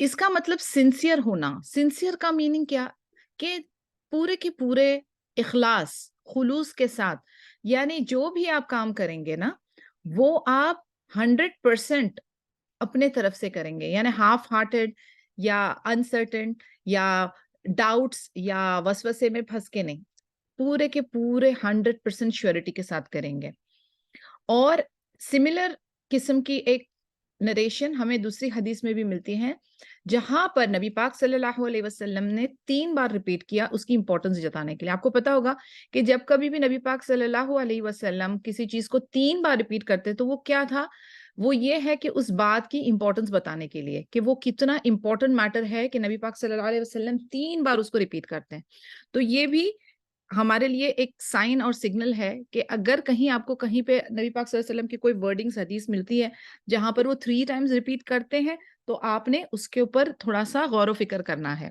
اس کا مطلب سنسیئر ہونا. سنسیئر کا میننگ کیا کہ پورے کے پورے اخلاص خلوص کے ساتھ, یعنی جو بھی آپ کام کریں گے نا وہ آپ 100% اپنے طرف سے کریں گے, یعنی ہاف ہارٹڈ یا انسرٹن یا ڈاؤٹس یا وسوسے میں پھنس کے نہیں, پورے کے پورے 100% شیورٹی کے ساتھ کریں گے. اور سملر قسم کی ایک نریشن ہمیں دوسری حدیث میں بھی ملتی ہیں جہاں پر نبی پاک صلی اللہ علیہ وسلم نے 3 بار ریپیٹ کیا اس کی امپورٹنس جتانے کے لیے. آپ کو پتا ہوگا کہ جب کبھی بھی نبی پاک صلی اللہ علیہ وسلم کسی چیز کو 3 بار ریپیٹ کرتے تو وہ کیا تھا, وہ یہ ہے کہ اس بات کی امپورٹنس بتانے کے لیے کہ وہ کتنا امپورٹنٹ میٹر ہے کہ نبی پاک صلی اللہ علیہ وسلم 3 بار اس کو ریپیٹ کرتے ہیں. تو یہ بھی ہمارے لیے ایک سائن اور سگنل ہے کہ اگر کہیں آپ کو کہیں پہ نبی پاک صلی اللہ علیہ وسلم کی کوئی ورڈنگز حدیث ملتی ہے جہاں پر وہ 3 ٹائمز ریپیٹ کرتے ہیں تو آپ نے اس کے اوپر تھوڑا سا غور و فکر کرنا ہے.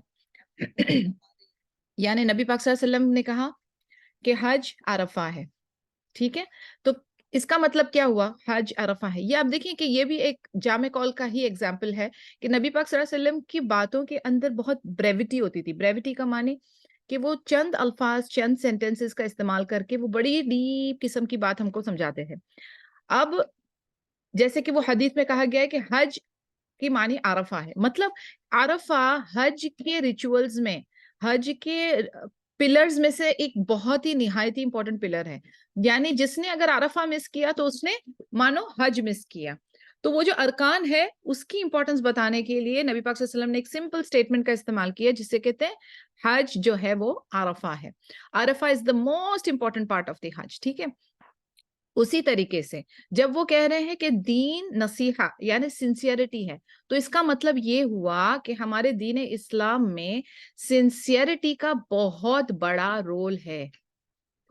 یعنی نبی پاک صلی اللہ علیہ وسلم نے کہا کہ حج عرفہ ہے, ٹھیک ہے, تو اس کا مطلب کیا ہوا, حج عرفہ ہے. یہ آپ دیکھیں کہ یہ بھی ایک جامع قول کا ہی ایگزامپل ہے کہ نبی پاک صلی اللہ علیہ وسلم کی باتوں کے اندر بہت بریوٹی ہوتی تھی. بریوٹی کا معنی کہ وہ چند الفاظ چند سینٹنسز کا استعمال کر کے وہ بڑی ڈیپ قسم کی بات ہم کو سمجھاتے ہیں. اب جیسے کہ وہ حدیث میں کہا گیا ہے کہ حج کی معنی عرفہ ہے, مطلب عرفہ حج کے ریچولز میں, حج کے پلرز میں سے ایک بہت ہی نہایت امپورٹنٹ پلر ہے. یعنی جس نے اگر عرفہ مس کیا تو اس نے مانو حج مس کیا. تو وہ جو ارکان ہے اس کی امپورٹنس بتانے کے لیے نبی پاک صلی اللہ علیہ وسلم نے ایک سمپل سٹیٹمنٹ کا استعمال کیا جسے کہتے ہیں حج جو ہے وہ عرفہ ہے. Arafah is the most important part of the Hajj, ٹھیک ہے. اسی طریقے سے جب وہ کہہ رہے ہیں کہ دین نصیحہ یعنی سنسیئرٹی ہے تو اس کا مطلب یہ ہوا کہ ہمارے دین اسلام میں سنسیئرٹی کا بہت بڑا رول ہے,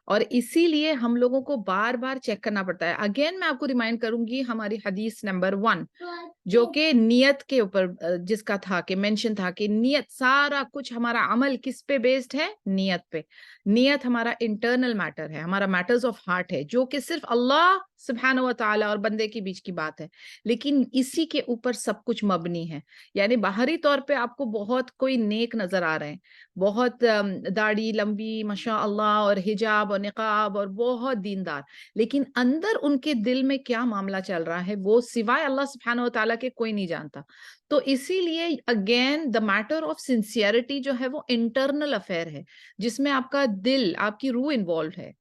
اور اسی لیے ہم لوگوں کو بار بار چیک کرنا پڑتا ہے. اگین میں آپ کو ریمائنڈ کروں گی ہماری حدیث نمبر 1 جو کہ نیت کے اوپر جس کا تھا کہ مینشن تھا کہ نیت, سارا کچھ ہمارا عمل کس پہ بیسڈ ہے, نیت پہ. نیت ہمارا انٹرنل میٹر ہے, ہمارا میٹرز آف ہارٹ ہے, جو کہ صرف اللہ سبحانہ و تعالیٰ اور بندے کے بیچ کی بات ہے, لیکن اسی کے اوپر سب کچھ مبنی ہے. یعنی باہری طور پہ آپ کو بہت کوئی نیک نظر آ رہے ہیں, بہت داڑھی لمبی ماشاء اللہ اور حجاب اور نقاب اور بہت دیندار, لیکن اندر ان کے دل میں کیا معاملہ چل رہا ہے وہ سوائے اللہ سبحانہ و تعالیٰ کے کوئی نہیں جانتا. تو اسی لیے again the matter of sincerity جو ہے وہ انٹرنل افیئر ہے جس میں آپ کا دل, آپ کی روح انوالوڈ ہے.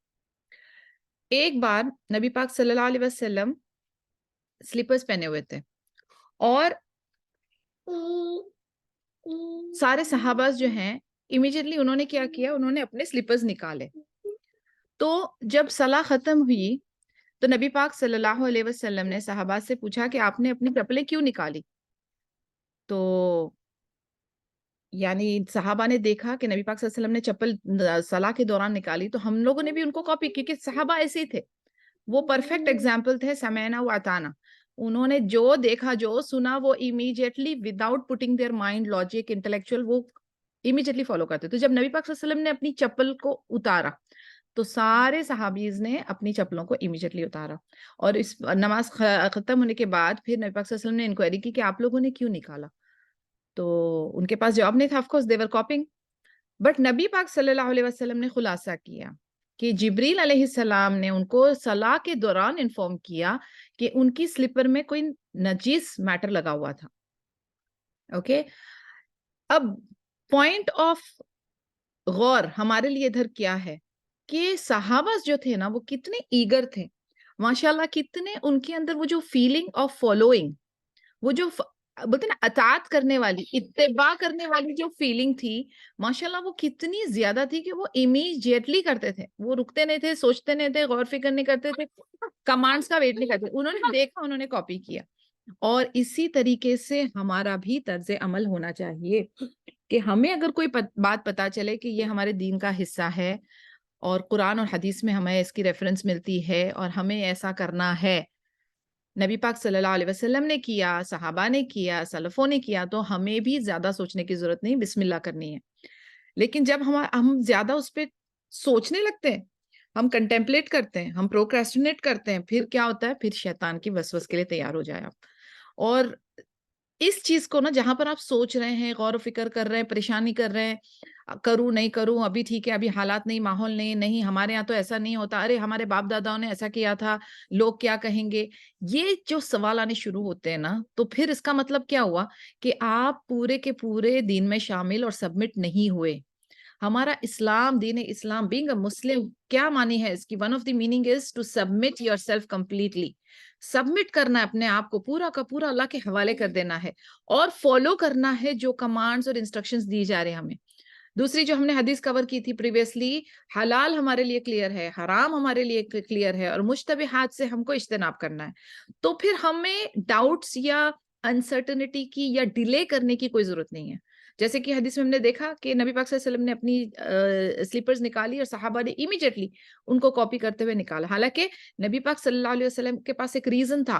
ایک بار نبی پاک صلی اللہ علیہ وسلم سلیپرز پہنے ہوئے تھے اور سارے صحابہ جو ہیں امیجیٹلی انہوں نے کیا کیا, انہوں نے اپنے سلیپرز نکالے. تو جب صلاح ختم ہوئی تو نبی پاک صلی اللہ علیہ وسلم نے صحابہ سے پوچھا کہ آپ نے اپنی چپلیں کیوں نکالی. تو یعنی صحابہ نے دیکھا کہ نبی پاک صلی اللہ علیہ وسلم نے چپل صلاح کے دوران نکالی تو ہم لوگوں نے بھی ان کو کاپی, کیونکہ صحابہ ایسے ہی تھے, وہ پرفیکٹ ایگزامپل تھے سمعنا و اطعنا. انہوں نے جو دیکھا جو سنا وہ immediately without putting their mind logic intellectual وہ امیجیٹلی فالو کرتے. تو جب نبی پاک صلی اللہ علیہ وسلم نے اپنی چپل کو اتارا تو سارے صحابیز نے اپنی چپلوں کو امیجیٹلی اتارا, اور اس نماز ختم ہونے کے بعد پھر نبی پاک صلی اللہ علیہ وسلم نے انکوائری کی کہ آپ لوگوں نے کیوں نکالا. تو ان کے پاس جواب نہیں تھا, of course they were coping, but نبی پاک صلی اللہ علیہ وسلم نے خلاصہ کیا کہ جبریل علیہ السلام نے ان کو صلاح کے دوران انفارم کیا کہ ان کی سلیپر میں کوئی نجیس میٹر لگا ہوا تھا. اوکے, اب پوائنٹ آف غور ہمارے لیے ادھر کیا ہے کہ صحابہ جو تھے نا وہ کتنے ایگر تھے ماشاءاللہ, کتنے ان کے اندر وہ جو فیلنگ آف فالوئنگ, وہ جو بولتے نا اطاعت کرنے والی, اتباع کرنے والی جو فیلنگ تھی ماشاءاللہ وہ کتنی زیادہ تھی کہ وہ امیجیٹلی کرتے تھے, وہ رکتے نہیں تھے, سوچتے نہیں تھے, غور فکر نہیں کرتے تھے, کمانڈز کا ویٹ نہیں کرتے. انہوں نے دیکھا, انہوں نے کاپی کیا. اور اسی طریقے سے ہمارا بھی طرز عمل ہونا چاہیے کہ ہمیں اگر کوئی بات پتا چلے کہ یہ ہمارے دین کا حصہ ہے اور قرآن اور حدیث میں ہمیں اس کی ریفرنس ملتی ہے اور ہمیں ایسا کرنا ہے, نبی پاک صلی اللہ علیہ وسلم نے کیا, صحابہ نے کیا, سلفوں نے کیا, تو ہمیں بھی زیادہ سوچنے کی ضرورت نہیں, بسم اللہ کرنی ہے. لیکن جب ہم زیادہ اس پہ سوچنے لگتے ہیں, ہم کنٹمپلیٹ کرتے ہیں, ہم پروکریسٹینیٹ کرتے ہیں, پھر کیا ہوتا ہے, پھر شیطان کی وسوس کے لیے تیار ہو جائے آپ. اور اس چیز کو نا جہاں پر آپ سوچ رہے ہیں، غور و فکر کر رہے ہیں، پریشانی کر رہے ہیں، کروں نہیں کروں، ابھی ٹھیک ہے، ابھی حالات نہیں، ماحول نہیں، نہیں ہمارے یہاں تو ایسا نہیں ہوتا، ارے ہمارے باپ داداؤں نے ایسا کیا تھا، لوگ کیا کہیں گے، یہ جو سوال آنے شروع ہوتے ہیں نا، تو پھر اس کا مطلب کیا ہوا کہ آپ پورے کے پورے دین میں شامل اور سبمٹ نہیں ہوئے. ہمارا اسلام، دین اسلام، بینگ اے مسلم، کیا معنی ہے اس کی؟ One of the meaning is to submit yourself completely. Submit کرنا ہے اپنے آپ کو پورا کا پورا اللہ کے حوالے کر دینا ہے اور فالو کرنا ہے جو کمانڈز اور انسٹرکشنز دی جا رہے ہیں ہمیں. دوسری جو ہم نے حدیث کور کی تھی پریویسلی، حلال ہمارے لیے کلیئر ہے، حرام ہمارے لیے کلیئر ہے، اور مشتبہات سے ہم کو اجتناب کرنا ہے. تو پھر ہمیں ڈاؤٹس یا انسرٹنٹی کی یا ڈیلے کرنے کی کوئی ضرورت نہیں ہے. جیسے کہ حدیث میں ہم نے دیکھا کہ نبی پاک صلی اللہ علیہ وسلم نے اپنی سلیپرز نکالی اور صحابہ نے امیڈیٹلی ان کو کاپی کرتے ہوئے نکالا. حالانکہ نبی پاک صلی اللہ علیہ وسلم کے پاس ایک ریزن تھا،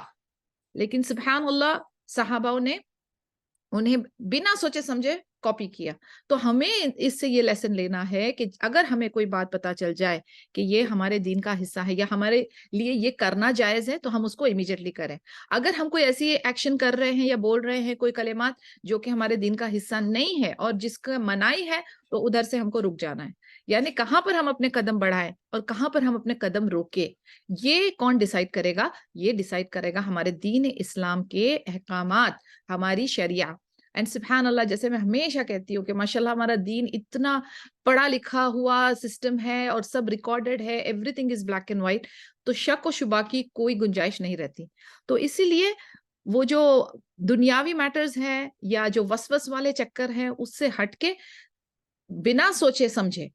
لیکن سبحان اللہ صحابہ نے انہیں بنا سوچے سمجھے کاپی کیا. تو ہمیں اس سے یہ لیسن لینا ہے کہ اگر ہمیں کوئی بات پتا چل جائے کہ یہ ہمارے دین کا حصہ ہے یا ہمارے لیے یہ کرنا جائز ہے تو ہم اس کو امیڈیٹلی کریں. اگر ہم کوئی ایسی ایکشن کر رہے ہیں یا بول رہے ہیں کوئی کلمات جو کہ ہمارے دین کا حصہ نہیں ہے اور جس کا منائی ہے، تو ادھر سے ہم کو رک جانا ہے. یعنی کہاں پر ہم اپنے قدم بڑھائیں اور کہاں پر ہم اپنے قدم روکے، یہ کون ڈیسائیڈ کرے گا؟ یہ ڈیسائیڈ کرے گا ہمارے دین اسلام کے احکامات، ہماری شریعہ. اینڈ سبحان اللہ، جیسے میں ہمیشہ کہتی ہوں کہ ماشاءاللہ ہمارا دین اتنا پڑھا لکھا ہوا سسٹم ہے اور سب ریکارڈڈ ہے، every thing is black and white, تو شک و شبہ کی کوئی گنجائش نہیں رہتی. تو اسی لیے وہ جو دنیاوی میٹرز ہیں یا جو وسوس والے چکر ہیں، اس سے ہٹ کے بنا سوچے سمجھے،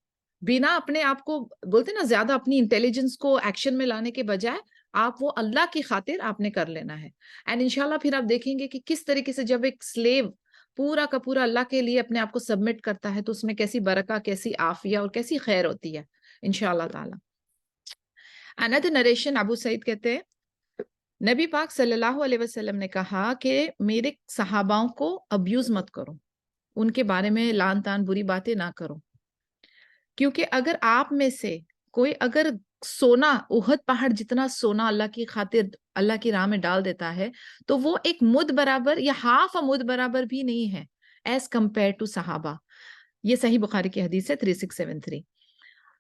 بنا اپنے آپ کو بولتے نا زیادہ اپنی انٹیلیجنس کو ایکشن میں لانے کے بجائے آپ وہ اللہ کی خاطر آپ نے کر لینا ہے. اینڈ انشاءاللہ پھر آپ دیکھیں گے کہ کس طریقے سے جب ایک سلیو پورا کا پورا اللہ کے لیے اپنے آپ کو سبمٹ کرتا ہے تو اس میں کیسی برکہ، کیسی عافیہ اور کیسی خیر ہوتی ہے انشاءاللہ تعالی. another narration ابو سعید کہتے ہیں نبی پاک صلی اللہ علیہ وسلم نے کہا کہ میرے صحاباؤں کو ابیوز مت کرو، ان کے بارے میں لان تان بری باتیں نہ کرو، کیونکہ اگر آپ میں سے کوئی اگر سونا، احد پہاڑ جتنا سونا اللہ کی خاطر اللہ کی راہ میں ڈال دیتا ہے تو وہ ایک مد برابر یا ہاف اے مد برابر بھی نہیں ہے ایز کمپیئر ٹو صحابہ. یہ صحیح بخاری کی حدیث ہے 3673.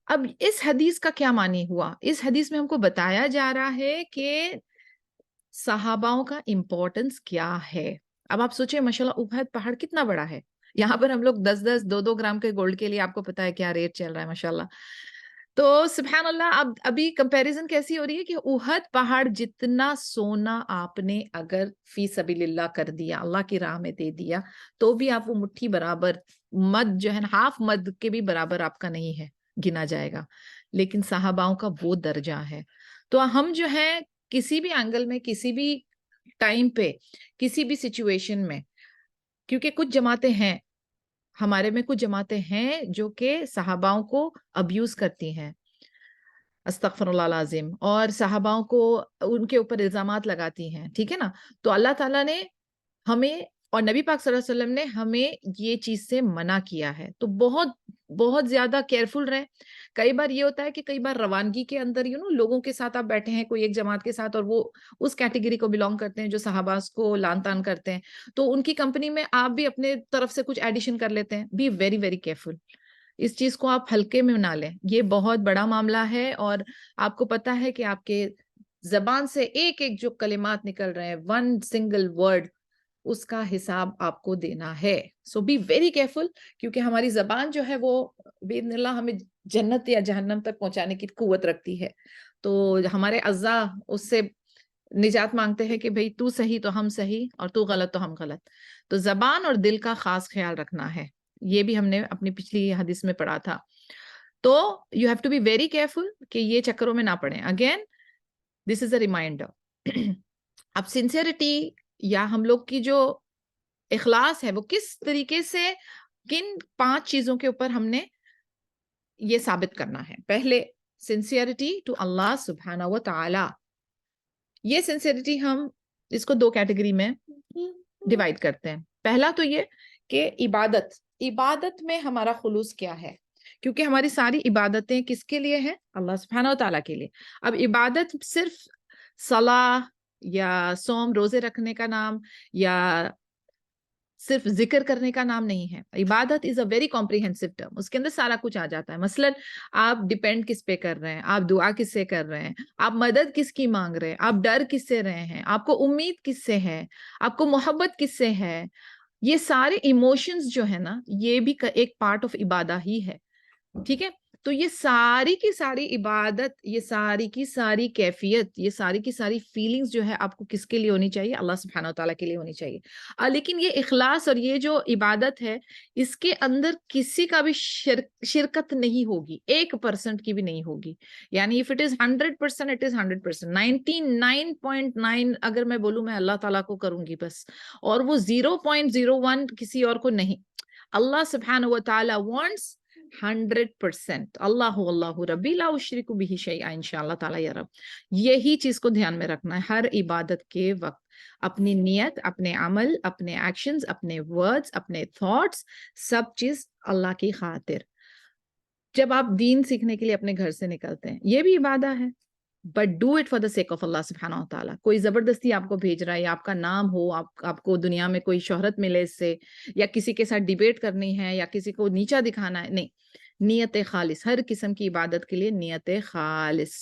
اب اس حدیث کا کیا معنی ہوا؟ اس حدیث میں ہم کو بتایا جا رہا ہے کہ صحاباؤں کا امپورٹنس کیا ہے. اب آپ سوچیں ماشاءاللہ احد پہاڑ کتنا بڑا ہے، یہاں پر ہم لوگ 10-10 2-2 گرام کے گولڈ کے لیے آپ کو پتا ہے کیا ریٹ چل رہا ہے ماشاءاللہ. تو سبحان اللہ، اب ابھی کمپیریزن کیسی ہو رہی ہے کہ احد پہاڑ جتنا سونا آپ نے اگر فی سبیل اللہ کر دیا، اللہ کی راہ میں دے دیا، تو بھی آپ وہ مٹھی برابر، مد جو ہے نا، ہاف مد کے بھی برابر آپ کا نہیں ہے، گنا جائے گا. لیکن صحاباؤں کا وہ درجہ ہے. تو ہم جو ہے کسی بھی اینگل میں، کسی بھی ٹائم پہ، کسی بھی سچویشن میں، کیونکہ کچھ جماعتیں ہیں ہمارے میں، کچھ جماعتیں ہیں جو کہ صحاباؤں کو ابیوز کرتی ہیں، استغفر اللہ العظیم، اور صحاباؤں کو ان کے اوپر الزامات لگاتی ہیں، ٹھیک ہے نا. تو اللہ تعالیٰ نے ہمیں اور نبی پاک صلی اللہ علیہ وسلم نے ہمیں یہ چیز سے منع کیا ہے. تو بہت بہت زیادہ کیئرفل رہیں. کئی بار یہ ہوتا ہے کہ کئی بار روانگی کے اندر لوگوں کے ساتھ آپ بیٹھے ہیں کوئی ایک جماعت کے ساتھ اور وہ اس کیٹیگری کو بلونگ کرتے ہیں جو صحابہ کو لان تان کرتے ہیں، تو ان کی کمپنی میں آپ بھی اپنے طرف سے کچھ ایڈیشن کر لیتے ہیں. Be very very careful. اس چیز کو آپ ہلکے میں نہ لیں، یہ بہت بڑا معاملہ ہے. اور آپ کو پتا ہے کہ آپ کے زبان سے ایک ایک جو کلمات نکل رہے ہیں، ون سنگل ورڈ، اس کا حساب آپ کو دینا ہے. سو بی ویری کیئرفل، کیونکہ ہماری زبان جو ہے وہ باذن اللہ ہمیں جنت یا جہنم تک پہنچانے کی قوت رکھتی ہے. تو ہمارے اعضاء اس سے نجات مانگتے ہیں کہ بھئی تو صحیح تو ہم صحیح اور تو غلط تو ہم غلط. تو زبان اور دل کا خاص خیال رکھنا ہے. یہ بھی ہم نے اپنی پچھلی حدیث میں پڑھا تھا. تو you have to be very careful کہ یہ چکروں میں نہ پڑیں. Again this is a reminder. اب سنسیئرٹی یا ہم لوگ کی جو اخلاص ہے وہ کس طریقے سے، کن 5 چیزوں کے اوپر ہم نے یہ ثابت کرنا ہے. پہلے سنسیئرٹی ٹو اللہ سبحانہ و تعالی. یہ سنسیئرٹی ہم اس کو 2 کیٹیگری میں ڈیوائڈ کرتے ہیں. پہلا تو یہ کہ عبادت میں ہمارا خلوص کیا ہے، کیونکہ ہماری ساری عبادتیں کس کے لیے ہیں؟ اللہ سبحانہ و تعالیٰ کے لیے. اب عبادت صرف صلاح یا صوم روزے رکھنے کا نام یا صرف ذکر کرنے کا نام نہیں ہے. عبادت از اے ویری کمپریہنسو ٹرم. اس کے اندر سارا کچھ آ جاتا ہے. مثلاً آپ ڈیپینڈ کس پہ کر رہے ہیں, آپ دعا کس سے کر رہے ہیں, آپ مدد کس کی مانگ رہے ہیں, آپ ڈر کس سے رہے ہیں, آپ کو امید کس سے ہے, آپ کو محبت کس سے ہے. یہ سارے ایموشنز جو ہے نا, یہ بھی ایک پارٹ آف عبادہ ہی ہے. ٹھیک ہے, تو یہ ساری کی ساری عبادت, یہ ساری کی ساری کیفیت, یہ ساری کی ساری فیلنگز جو ہے آپ کو کس کے لیے ہونی چاہیے؟ اللہ سبحانہ وتعالیٰ کے لیے ہونی چاہیے. لیکن یہ اخلاص اور یہ جو عبادت ہے, اس کے اندر کسی کا بھی شرکت نہیں ہوگی, 1% کی بھی نہیں ہوگی. یعنی if it is 100%, it is 100%. 99.9 اگر میں بولوں میں اللہ تعالیٰ کو کروں گی بس, اور وہ 0.01 کسی اور کو نہیں. اللہ سبحانہ وتعالیٰ wants 100%. اللہ ربی لا اشرک بہ شیئا. انشاءاللہ تعالیٰ یا رب, یہی چیز کو دھیان میں رکھنا ہے ہر عبادت کے وقت. اپنی نیت, اپنے عمل, اپنے ایکشنز, اپنے ورڈز, اپنے تھاٹس, سب چیز اللہ کی خاطر. جب آپ دین سیکھنے کے لیے اپنے گھر سے نکلتے ہیں, یہ بھی عبادت ہے, but do it for the sake of Allah سبحانہ و تعالیٰ. کوئی زبردستی آپ کو بھیج رہا ہے, یا آپ کا نام ہو, آپ کو دنیا میں کوئی شہرت ملے اس سے, یا کسی کے ساتھ ڈیبیٹ کرنی ہے, یا کسی کو نیچا دکھانا ہے, نہیں. نیت خالص, ہر قسم کی عبادت کے لیے نیت خالص.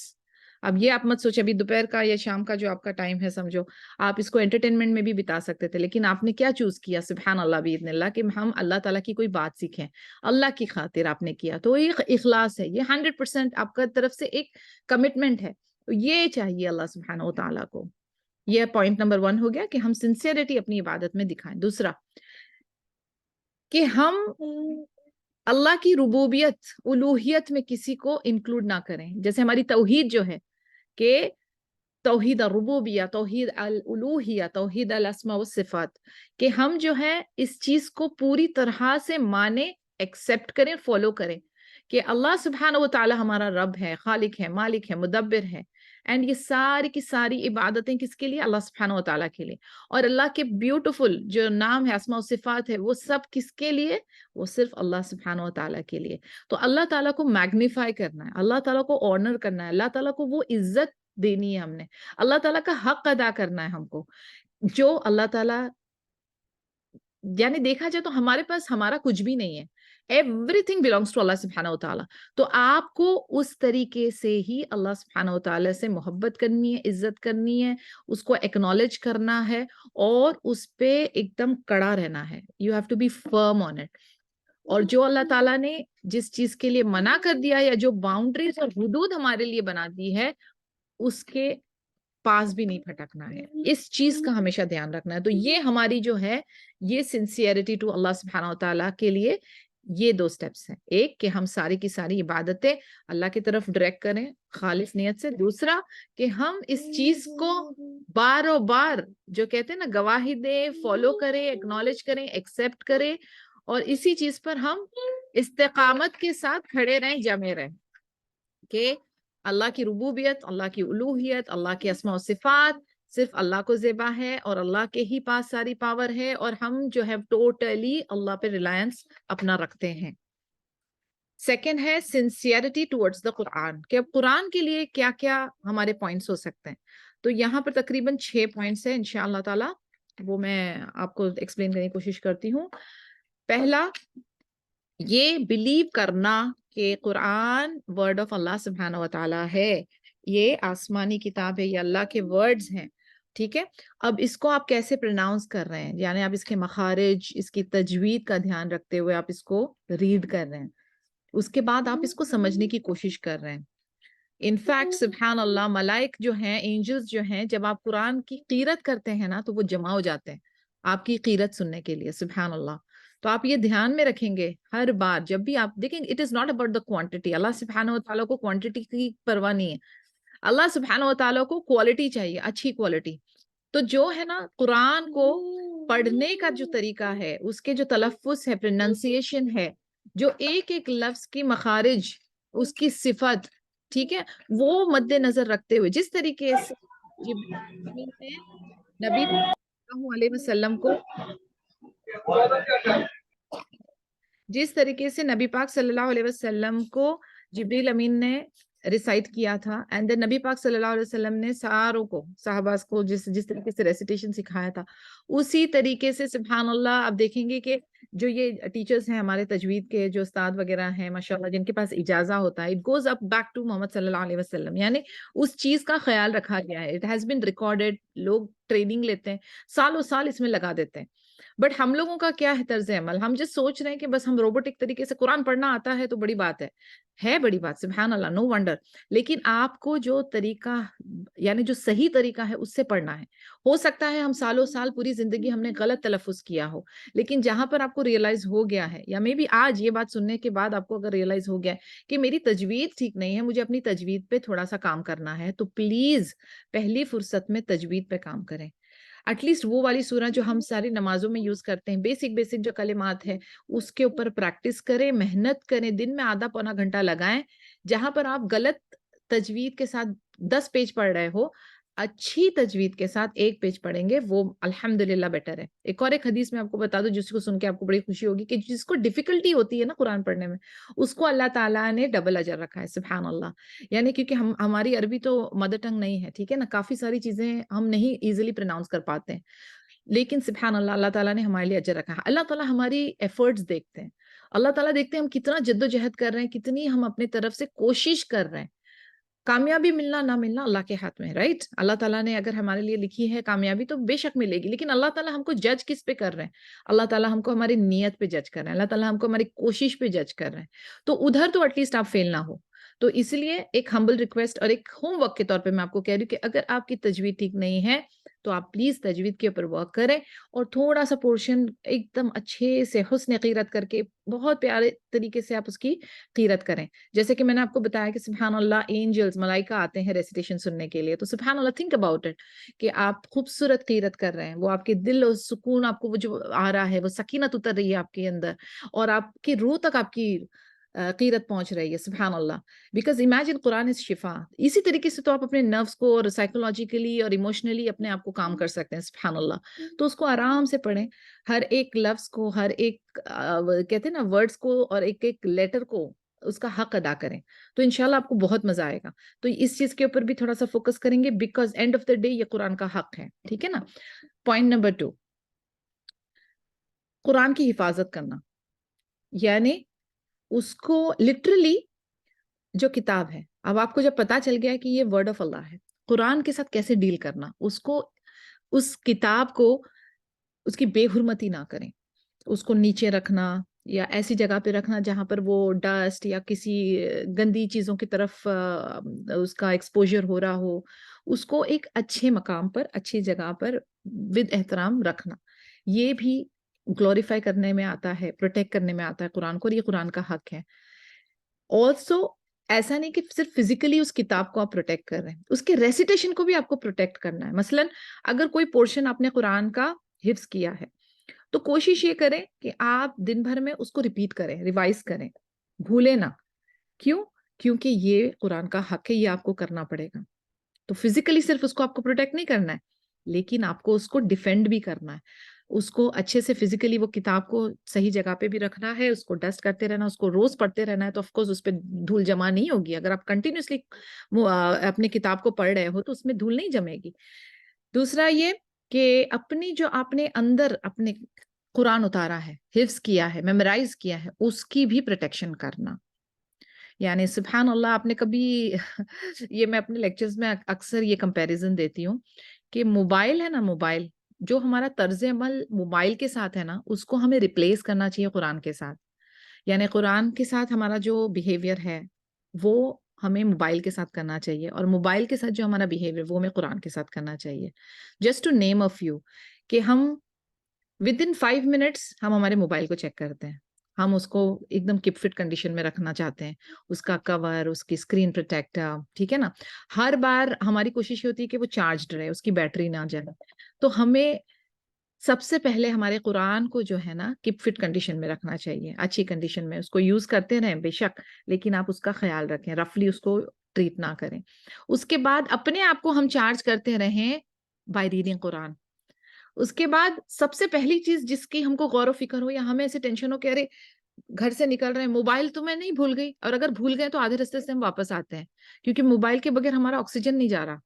اب یہ آپ مت سوچیں ابھی دوپہر کا یا شام کا جو آپ کا ٹائم ہے, سمجھو آپ اس کو انٹرٹینمنٹ میں بھی بتا سکتے تھے, لیکن آپ نے کیا چوز کیا؟ سبحان اللہ باذن اللہ, کہ ہم اللہ تعالیٰ کی کوئی بات سیکھیں, اللہ کی خاطر آپ نے کیا. تو یہ اخلاص ہے, یہ 100% آپ کا طرف سے ایک کمٹمنٹ ہے. تو یہ چاہیے اللہ سبحانہ و تعالیٰ کو. یہ پوائنٹ نمبر 1 ہو گیا کہ ہم سنسیئرٹی اپنی عبادت میں دکھائیں. دوسرا کہ ہم اللہ کی ربوبیت, الوہیت میں کسی کو انکلوڈ نہ کریں. جیسے ہماری توحید جو ہے کہ توحید الربوبیہ, توحید الالوہیہ, توحید الاسماء والصفات, کہ ہم جو ہے اس چیز کو پوری طرح سے مانیں, ایکسپٹ کریں, فالو کریں کہ اللہ سبحانہ و تعالی ہمارا رب ہے, خالق ہے, مالک ہے, مدبر ہے. اینڈ یہ ساری کی ساری عبادتیں کس کے لیے؟ اللہ سبحانہ و تعالیٰ کے لیے. اور اللہ کے بیوٹیفل جو نام ہے, اسماء و صفات ہے, وہ سب کس کے لیے؟ وہ صرف اللہ سبحانہ و تعالیٰ کے لیے. تو اللہ تعالیٰ کو میگنیفائی کرنا ہے, اللہ تعالیٰ کو آنر کرنا ہے, اللہ تعالیٰ کو وہ عزت دینی ہے ہم نے, اللہ تعالیٰ کا حق ادا کرنا ہے ہم کو, جو اللہ تعالیٰ, یعنی دیکھا جائے تو ہمارے پاس ہمارا کچھ بھی نہیں ہے. Everything belongs to اللہ سبحانہ و تعالیٰ. تو آپ کو اس طریقے سے ہی اللہ سبحانہ و تعالیٰ سے محبت کرنی ہے, عزت کرنی ہے, اس کو ایکنالج کرنا ہے, اور اس پہ ایک دم کڑا رہنا ہے. You have to be firm on it. اور جو اللہ تعالیٰ نے جس چیز کے لیے منع کر دیا, یا جو باؤنڈریز اور حدود ہمارے لیے بنا دی ہے, اس کے پاس بھی نہیں پھٹکنا ہے. اس چیز کا ہمیشہ دھیان رکھنا ہے. تو یہ ہماری جو ہے یہ سنسیئرٹی ٹو اللہ سبحانہ و تعالیٰ کے لیے یہ 2 سٹیپس ہیں. ایک کہ ہم ساری کی ساری عبادتیں اللہ کی طرف ڈائریکٹ کریں خالص نیت سے. دوسرا کہ ہم اس چیز کو بار و بار جو کہتے ہیں نا گواہی دیں, فالو کریں, ایکنالج کریں, ایکسپٹ کریں, اور اسی چیز پر ہم استقامت کے ساتھ کھڑے رہیں, جمے رہیں کہ اللہ کی ربوبیت, اللہ کی الوہیت, اللہ کے اسماء و صفات صرف اللہ کو زیبا ہے, اور اللہ کے ہی پاس ساری پاور ہے, اور ہم جو ہے ٹوٹلی اللہ پہ ریلائنس اپنا رکھتے ہیں. سیکنڈ ہے سنسیئرٹی ٹورڈز دا قرآن, کہ اب قرآن کے لیے کیا کیا ہمارے پوائنٹس ہو سکتے ہیں. تو یہاں پر تقریباً 6 پوائنٹس ہیں انشاءاللہ تعالی, وہ میں آپ کو ایکسپلین کرنے کی کوشش کرتی ہوں. پہلا, یہ بلیو کرنا کہ قرآن ورڈ آف اللہ سبحانہ و تعالیٰ ہے, یہ آسمانی کتاب ہے, یہ اللہ کے ورڈز ہیں. ٹھیک ہے, اب اس کو آپ کیسے پروناؤنس کر رہے ہیں, یعنی آپ اس کے مخارج, اس کی تجوید کا دھیان رکھتے ہوئے آپ اس کو ریڈ کر رہے ہیں, اس کے بعد آپ اس کو سمجھنے کی کوشش کر رہے ہیں. انفیکٹ سبحان اللہ, ملائک جو ہیں, اینجلز جو ہیں, جب آپ قرآن کی قیرت کرتے ہیں نا تو وہ جمع ہو جاتے ہیں آپ کی قیرت سننے کے لیے. سبحان اللہ. تو آپ یہ دھیان میں رکھیں گے ہر بار جب بھی آپ دیکھیں گے, it is not about the quantity. Allah سبحانہ و تعالیٰ کو کوانٹٹی کی پرواہ نہیں ہے, اللہ سبحانہ و تعالیٰ کو کوالٹی چاہیے, اچھی کوالٹی. تو جو ہے نا قرآن کو پڑھنے کا جو طریقہ ہے, اس کے جو تلفظ ہے, پروننسیشن ہے, جو ایک ایک لفظ کی مخارج, اس کی صفت, ٹھیک ہے, وہ مد نظر رکھتے ہوئے جس طریقے سے نبی صلی اللہ علیہ وسلم کو, جس طریقے سے نبی پاک صلی اللہ علیہ وسلم کو جبریل امین نے ریسائٹ کیا تھا اینڈ دین نبی پاک صلی اللہ علیہ وسلم نے ساروں کو صحابہ کو جس طریقے سے ریسیٹیشن سکھایا تھا اسی طریقے سے سبحان اللہ آپ دیکھیں گے کہ جو یہ ٹیچرز ہیں ہمارے تجوید کے جو استاد وغیرہ ہیں ماشاءاللہ جن کے پاس اجازہ ہوتا ہے it goes up back to Muhammad صلی اللہ علیہ وسلم، یعنی اس چیز کا خیال رکھا گیا ہے، اٹ ہیز بین ریکارڈیڈ، لوگ ٹریننگ لیتے ہیں سالوں سال اس میں لگا دیتے ہیں. بٹ ہم لوگوں کا کیا ہے طرز عمل، ہم جس سوچ رہے ہیں کہ بس ہم روبوٹک طریقے سے قرآن پڑھنا آتا ہے تو بڑی بات ہے بڑی بات سبحان اللہ نو ونڈر، لیکن آپ کو جو طریقہ یعنی جو صحیح طریقہ ہے اس سے پڑھنا ہے. ہو سکتا ہے ہم سالوں سال پوری زندگی ہم نے غلط تلفظ کیا ہو، لیکن جہاں پر آپ کو ریئلائز ہو گیا ہے یا مے بی آج یہ بات سننے کے بعد آپ کو اگر ریئلائز ہو گیا ہے کہ میری تجوید ٹھیک نہیں ہے، مجھے اپنی تجوید پہ تھوڑا سا کام کرنا ہے، تو پلیز پہلی فرصت میں تجوید پہ کام کریں. ایٹ لیسٹ وہ والی سورہ جو ہم ساری نمازوں میں یوز کرتے ہیں، بیسک جو کلمات ہے اس کے اوپر پریکٹس کریں، محنت کریں، دن میں آدھا پونا گھنٹہ لگائیں. جہاں پر آپ غلط تجوید کے ساتھ 10 پیج پڑھ رہے ہو، اچھی تجوید کے ساتھ 1 پیج پڑھیں گے وہ الحمدللہ بیٹر ہے. ایک حدیث میں آپ کو بتا دوں جس کو سن کے آپ کو بڑی خوشی ہوگی کہ جس کو ڈیفیکلٹی ہوتی ہے نا قرآن پڑھنے میں اس کو اللہ تعالیٰ نے ڈبل اجر رکھا ہے سبحان اللہ. یعنی کیونکہ ہماری عربی تو مدر ٹنگ نہیں ہے، ٹھیک ہے نا، کافی ساری چیزیں ہم نہیں ایزیلی پروناؤنس کر پاتے ہیں، لیکن سبحان اللہ اللہ تعالیٰ نے ہمارے لیے اجر رکھا ہے. اللہ تعالیٰ ہماری ایفرٹس دیکھتے ہیں، اللہ تعالیٰ دیکھتے ہیں ہم کتنا جد و جہد کر رہے ہیں، کتنی ہم اپنی طرف سے کوشش کر رہے ہیں. کامیابی ملنا نہ ملنا اللہ کے ہاتھ میں، رائٹ؟ اللہ تعالیٰ نے اگر ہمارے لیے لکھی ہے کامیابی تو بے شک ملے گی، لیکن اللہ تعالیٰ ہم کو جج کس پہ کر رہے ہیں؟ اللہ تعالیٰ ہم کو ہماری نیت پہ جج کر رہے ہیں، اللہ تعالیٰ ہم کو ہماری کوشش پہ جج کر رہے ہیں. تو ادھر تو ایٹ لیسٹ آپ فیل نہ ہو. تو اس لیے ایک ہمبل ریکویسٹ اور ایک ہوم ورک کے طور پہ میں آپ کو کہہ رہی ہوں کہ اگر آپ کی تجوید ٹھیک نہیں ہے تو آپ پلیز تجوید کے اوپر ورک کریں اور تھوڑا سا پورشن ایک دم اچھے سے حسن قیرت کر کے بہت پیارے طریقے سے آپ اس کی قیرت کریں. جیسے کہ میں نے آپ کو بتایا کہ سبحان اللہ اینجلز ملائکہ آتے ہیں ریسیٹیشن سننے کے لیے، تو سبحان اللہ تھنک اباؤٹ اٹ کہ آپ خوبصورت قیرت کر رہے ہیں، وہ آپ کے دل اور سکون آپ کو وہ جو آ رہا ہے وہ سکینت اتر رہی ہے آپ کے اندر اور آپ کی روح تک آپ کی قیرت پہنچ رہی ہے سبحان اللہ. بیکاز امیجن قرآن از شفا. اسی طریقے سے تو آپ اپنے نروز کو اور سائیکولوجیکلی اور ایموشنلی اپنے آپ کو کام کر سکتے ہیں سبحان اللہ. تو اس کو آرام سے پڑھیں، ہر ایک لفظ کو، ہر ایک کہتے ہیں نا ورڈز کو اور ایک ایک لیٹر کو اس کا حق ادا کریں تو انشاءاللہ آپ کو بہت مزہ آئے گا. تو اس چیز کے اوپر بھی تھوڑا سا فوکس کریں گے because and of the day یہ قرآن کا حق ہے، ٹھیک ہے نا. پوائنٹ نمبر 2، قرآن کی حفاظت کرنا، یعنی اس کو لٹرلی جو کتاب ہے، اب آپ کو جب پتا چل گیا کہ یہ ورڈ آف اللہ ہے، قرآن کے ساتھ کیسے ڈیل کرنا، اس کو اس کتاب کو اس کی بے حرمتی نہ کریں، اس کو نیچے رکھنا یا ایسی جگہ پہ رکھنا جہاں پر وہ ڈسٹ یا کسی گندی چیزوں کی طرف اس کا ایکسپوجر ہو رہا ہو، اس کو ایک اچھے مقام پر اچھی جگہ پر ود احترام رکھنا. یہ بھی گلوریفائی کرنے میں آتا ہے، پروٹیکٹ کرنے میں آتا ہے قرآن کو، اور یہ قرآن کا حق ہے. آلسو ایسا نہیں کہ صرف فزیکلی اس کتاب کو آپ پروٹیکٹ کر رہے ہیں، اس کے ریسیٹیشن کو بھی آپ کو پروٹیکٹ کرنا ہے. مثلا اگر کوئی پورشن آپ نے قرآن کا حفظ کیا ہے تو کوشش یہ کریں کہ آپ دن بھر میں اس کو ریپیٹ کریں، ریوائز کریں، بھولیں نہ. کیوں؟ کیونکہ یہ قرآن کا حق ہے، یہ آپ کو کرنا پڑے گا. تو فزیکلی صرف اس کو آپ کو پروٹیکٹ نہیں کرنا ہے، لیکن آپ کو اس کو ڈیفینڈ بھی کرنا ہے، اس کو اچھے سے فزیکلی وہ کتاب کو صحیح جگہ پہ بھی رکھنا ہے، اس کو ڈسٹ کرتے رہنا، اس کو روز پڑھتے رہنا ہے. تو آف کورس اس پہ دھول جمع نہیں ہوگی. اگر آپ کنٹینیوسلی اپنی کتاب کو پڑھ رہے ہو تو اس میں دھول نہیں جمے گی. دوسرا یہ کہ اپنی جو آپ نے اندر اپنے قرآن اتارا ہے، حفظ کیا ہے، میمورائز کیا ہے، اس کی بھی پروٹیکشن کرنا. یعنی سبحان اللہ آپ نے کبھی یہ میں اپنے لیکچرز میں اکثر یہ کمپیریزن دیتی ہوں کہ موبائل ہے نا، موبائل جو ہمارا طرز عمل موبائل کے ساتھ ہے نا، اس کو ہمیں ریپلیس کرنا چاہیے قرآن کے ساتھ. یعنی قرآن کے ساتھ ہمارا جو بیہیویئر ہے وہ ہمیں موبائل کے ساتھ کرنا چاہیے، اور موبائل کے ساتھ جو ہمارا بیہیویئر وہ ہمیں قرآن کے ساتھ کرنا چاہیے. Just to name a few کہ ہم ود ان 5 منٹس ہم ہمارے موبائل کو چیک کرتے ہیں، ہم اس کو ایک دم کپ فٹ کنڈیشن میں رکھنا چاہتے ہیں، اس کا کور، اس کی اسکرین پروٹیکٹر، ٹھیک ہے نا. ہر بار ہماری کوشش ہوتی ہے کہ وہ چارجڈ رہے، اس کی بیٹری نہ جلے. تو ہمیں سب سے پہلے ہمارے قرآن کو جو ہے نا کپ فٹ کنڈیشن میں رکھنا چاہیے، اچھی کنڈیشن میں. اس کو یوز کرتے رہیں بے شک، لیکن آپ اس کا خیال رکھیں، رفلی اس کو ٹریٹ نہ کریں. اس کے بعد اپنے آپ کو ہم چارج کرتے رہیں بائی ریڈنگ قرآن. اس کے بعد سب سے پہلی چیز جس کی ہم کو غور و فکر ہو یا ہمیں ایسے ٹینشن ہو کہ ارے گھر سے نکل رہے ہیں، موبائل تو میں نہیں بھول گئی، اور اگر بھول گئے تو آدھے رستے سے ہم واپس آتے ہیں کیونکہ موبائل کے بغیر ہمارا آکسیجن نہیں جا رہا.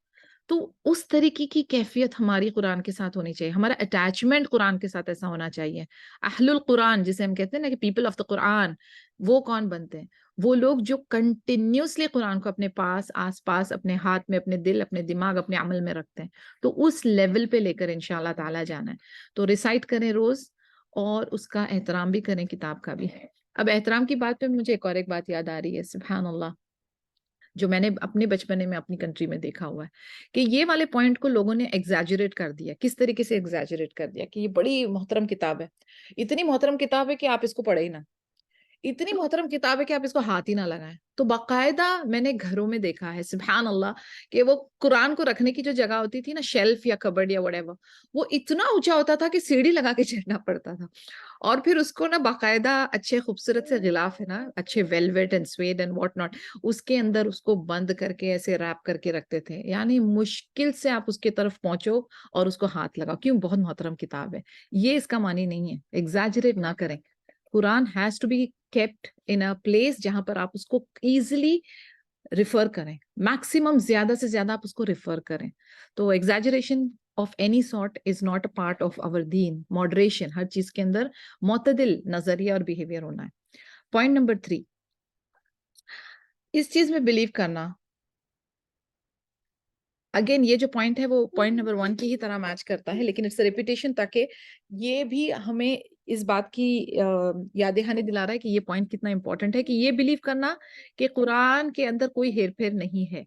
تو اس طریقے کی کیفیت ہماری قرآن کے ساتھ ہونی چاہیے، ہمارا اٹیچمنٹ قرآن کے ساتھ ایسا ہونا چاہیے. اہل القرآن جسے ہم کہتے ہیں نا کہ پیپل آف دا قرآن، وہ کون بنتے ہیں؟ وہ لوگ جو کنٹینیوسلی قرآن کو اپنے پاس، آس پاس، اپنے ہاتھ میں، اپنے دل، اپنے دماغ، اپنے عمل میں رکھتے ہیں. تو اس لیول پہ لے کر انشاءاللہ تعالیٰ جانا ہے. تو ریسائٹ کریں روز، اور اس کا احترام بھی کریں، کتاب کا بھی. اب احترام کی بات پہ مجھے ایک بات یاد آ رہی ہے، سبحان اللہ، جو میں نے اپنے بچپنے میں اپنی کنٹری میں دیکھا ہوا ہے کہ یہ والے پوائنٹ کو لوگوں نے ایگزیجریٹ کر دیا. کس طریقے سے ایگزیجریٹ کر دیا کہ یہ بڑی محترم کتاب ہے، اتنی محترم کتاب ہے کہ آپ اس کو پڑھے ہی نہ، اتنی محترم کتاب ہے کہ آپ اس کو ہاتھ ہی نہ لگائیں. تو باقاعدہ میں نے گھروں میں دیکھا ہے سبحان اللہ کہ وہ قرآن کو رکھنے کی جو جگہ ہوتی تھی نا، شیلف یا کبرڈ یا whatever، وہ اتنا اونچا ہوتا تھا کہ سیڑھی لگا کے چڑھنا پڑتا تھا. اور پھر اس کو نا باقاعدہ اچھے خوبصورت سے غلاف ہے نا، اچھے velvet and suede and what not, اس کے اندر اس کو بند کر کے ایسے ریپ کر کے رکھتے تھے. یعنی مشکل سے آپ اس کی طرف پہنچو اور اس کو ہاتھ لگاؤ. کیوں؟ بہت محترم کتاب ہے. یہ اس کا معنی نہیں ہے، ایگزیجریٹ نہ کریں. Quran has to be kept in a place جہاں پر آپ اس کو ایزیلی ریفر کریں، میکسیمم زیادہ سے زیادہ آپ اس کو ریفر کریں. تو exaggeration of any sort is not a part of اور دین. ماڈریشن، ہر چیز کے اندر معتدل نظریہ اور بیہیویئر ہونا ہے. پوائنٹ نمبر 3، اس چیز میں بلیو کرنا. اگین یہ جو پوائنٹ ہے وہ پوائنٹ نمبر 1 کی ہی طرح میچ کرتا ہے، لیکن اٹس ریپیٹیشن تاکہ یہ بھی ہمیں اس بات کی یاد دہانی دلا رہا ہے کہ یہ پوائنٹ کتنا امپورٹنٹ ہے، کہ یہ بلیو کرنا کہ قرآن کے اندر کوئی ہیر پھیر نہیں ہے.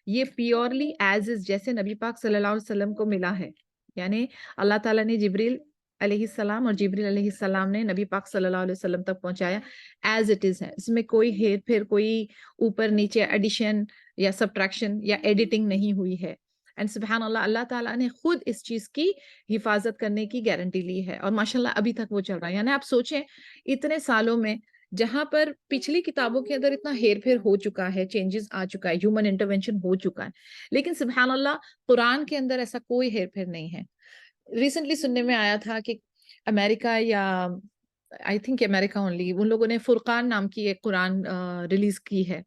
یہ پیورلی ایز از جیسے نبی پاک صلی اللہ علیہ وسلم کو ملا ہے. یعنی اللہ تعالیٰ نے جبریل علیہ السلام اور جبریل علیہ السلام نے نبی پاک صلی اللہ علیہ وسلم تک پہنچایا ایز اٹ از ہے. اس میں کوئی ہیر پھیر، کوئی اوپر نیچے ایڈیشن یا سبٹریکشن یا ایڈیٹنگ نہیں ہوئی ہے. اینڈ سبحان اللہ، اللہ تعالیٰ نے خود اس چیز کی حفاظت کرنے کی گارنٹی لی ہے، اور ماشاءاللہ ابھی تک وہ چل رہا ہے. یعنی آپ سوچیں اتنے سالوں میں جہاں پر پچھلی کتابوں کے اندر اتنا ہیر پھیر ہو چکا ہے، چینجز آ چکا ہے، ہیومن انٹرونشن ہو چکا ہے، لیکن سبحان اللہ قرآن کے اندر ایسا کوئی ہیر پھیر نہیں ہے. ریسنٹلی سننے میں آیا تھا کہ امریکہ یا آئی تھنک امریکہ اونلی، ان لوگوں نے فرقان نام کی ایک قرآن ریلیز کی ہے،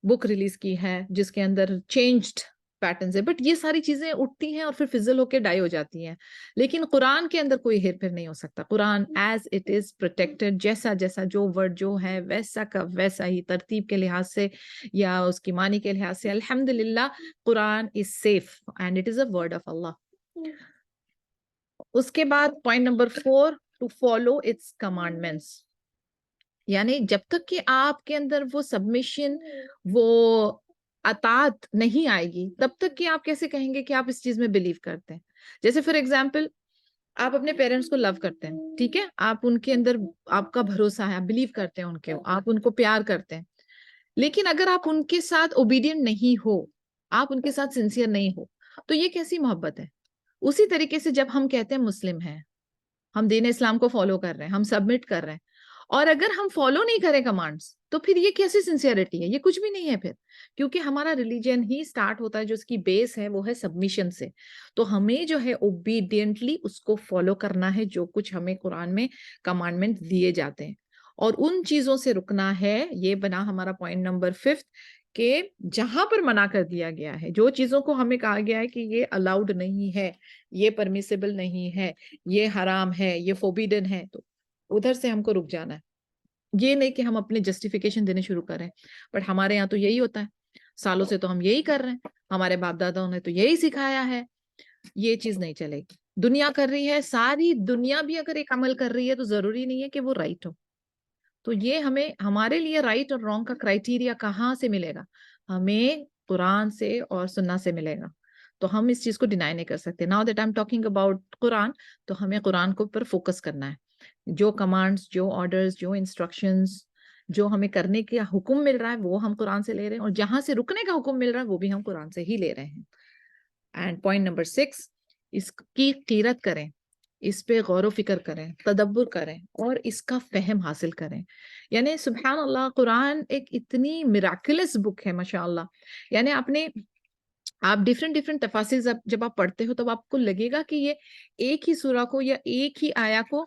بک ریلیز کی ہے، جس کے اندر چینجڈ پیٹرنز ہے. بٹ یہ ساری چیزیں اٹھتی ہیں اور پھر فزل ہو کے ڈائی ہو جاتی ہیں، لیکن قرآن کے اندر کوئی ہیر پھیر نہیں ہو سکتا. قرآن ایز اٹ از پروٹیکٹڈ، جیسا جیسا جو ورڈ جو ہے ویسا کا ویسا ہی، ترتیب کے لحاظ سے یا اس کی معنی کے لحاظ سے الحمدللہ Quran is safe and it is a word of Allah. اس کے بعد point number 4، to follow its commandments. یعنی جب تک کہ آپ کے اندر وہ سبمیشن، وہ اطاعت نہیں آئے گی، تب تک کہ آپ کیسے کہیں گے کہ آپ اس چیز میں بلیو کرتے ہیں. جیسے فار ایگزامپل آپ اپنے پیرنٹس کو لو کرتے ہیں، ٹھیک ہے، آپ ان کے اندر آپ کا بھروسہ ہے، آپ بلیو کرتے ہیں ان کے، آپ ان کو پیار کرتے ہیں، لیکن اگر آپ ان کے ساتھ اوبیڈینٹ نہیں ہو، آپ ان کے ساتھ سنسیئر نہیں ہو، تو یہ کیسی محبت ہے؟ اسی طریقے سے جب ہم کہتے ہیں مسلم ہیں، ہم دین اسلام کو فالو کر رہے ہیں، ہم سبمٹ کر رہے ہیں، اور اگر ہم فالو نہیں کریں کمانڈس، تو پھر یہ کیسی سنسیئرٹی ہے؟ یہ کچھ بھی نہیں ہے پھر، کیونکہ ہمارا ریلیجن ہی سٹارٹ ہوتا ہے، جو اس کی بیس ہے وہ ہے سبمیشن سے. تو ہمیں جو ہے اوبیڈینٹلی اس کو فالو کرنا ہے، جو کچھ ہمیں قرآن میں کمانڈمنٹ دیے جاتے ہیں، اور ان چیزوں سے رکنا ہے. یہ بنا ہمارا پوائنٹ نمبر 5 کہ جہاں پر منع کر دیا گیا ہے، جو چیزوں کو ہمیں کہا گیا ہے کہ یہ الاؤڈ نہیں ہے، یہ پرمیسیبل نہیں ہے، یہ حرام ہے، یہ فوربیڈن ہے، تو ادھر سے ہم کو رک جانا ہے. یہ نہیں کہ ہم اپنے جسٹیفیکیشن دینے شروع کریں، بٹ ہمارے یہاں تو یہی ہوتا ہے، سالوں سے تو ہم یہی کر رہے ہیں، ہمارے باپ داداؤں نے تو یہی سکھایا ہے. یہ چیز نہیں چلے گی. دنیا کر رہی ہے، ساری دنیا بھی اگر ایک عمل کر رہی ہے تو ضروری نہیں ہے کہ وہ رائٹ ہو. تو یہ ہمیں، ہمارے لیے رائٹ اور رانگ کا کرائٹیریا کہاں سے ملے گا؟ ہمیں قرآن سے اور سنہ سے ملے گا. تو ہم اس چیز کو ڈینائی نہیں کر سکتے. Now that I am talking about Quran, تو ہمیں قرآن کو پر فوکس کرنا ہے. جو کمانڈز، جو آرڈرز، جو انسٹرکشنز، جو ہمیں کرنے کا حکم مل رہا ہے وہ ہم قرآن سے لے رہے ہیں، اور جہاں سے رکنے کا حکم مل رہا ہے وہ بھی ہم قرآن سے ہی لے رہے ہیں. اینڈ پوائنٹ نمبر 6، اس کی قیرت کریں، اس پہ غور و فکر کریں، تدبر کریں، اور اس کا فہم حاصل کریں. یعنی سبحان اللہ قرآن ایک اتنی میراکلس بک ہے ماشاء اللہ. یعنی آپ ڈیفرنٹ تفاسیر جب آپ پڑھتے ہو تب آپ کو لگے گا کہ یہ ایک ہی سورہ کو یا ایک ہی آیا کو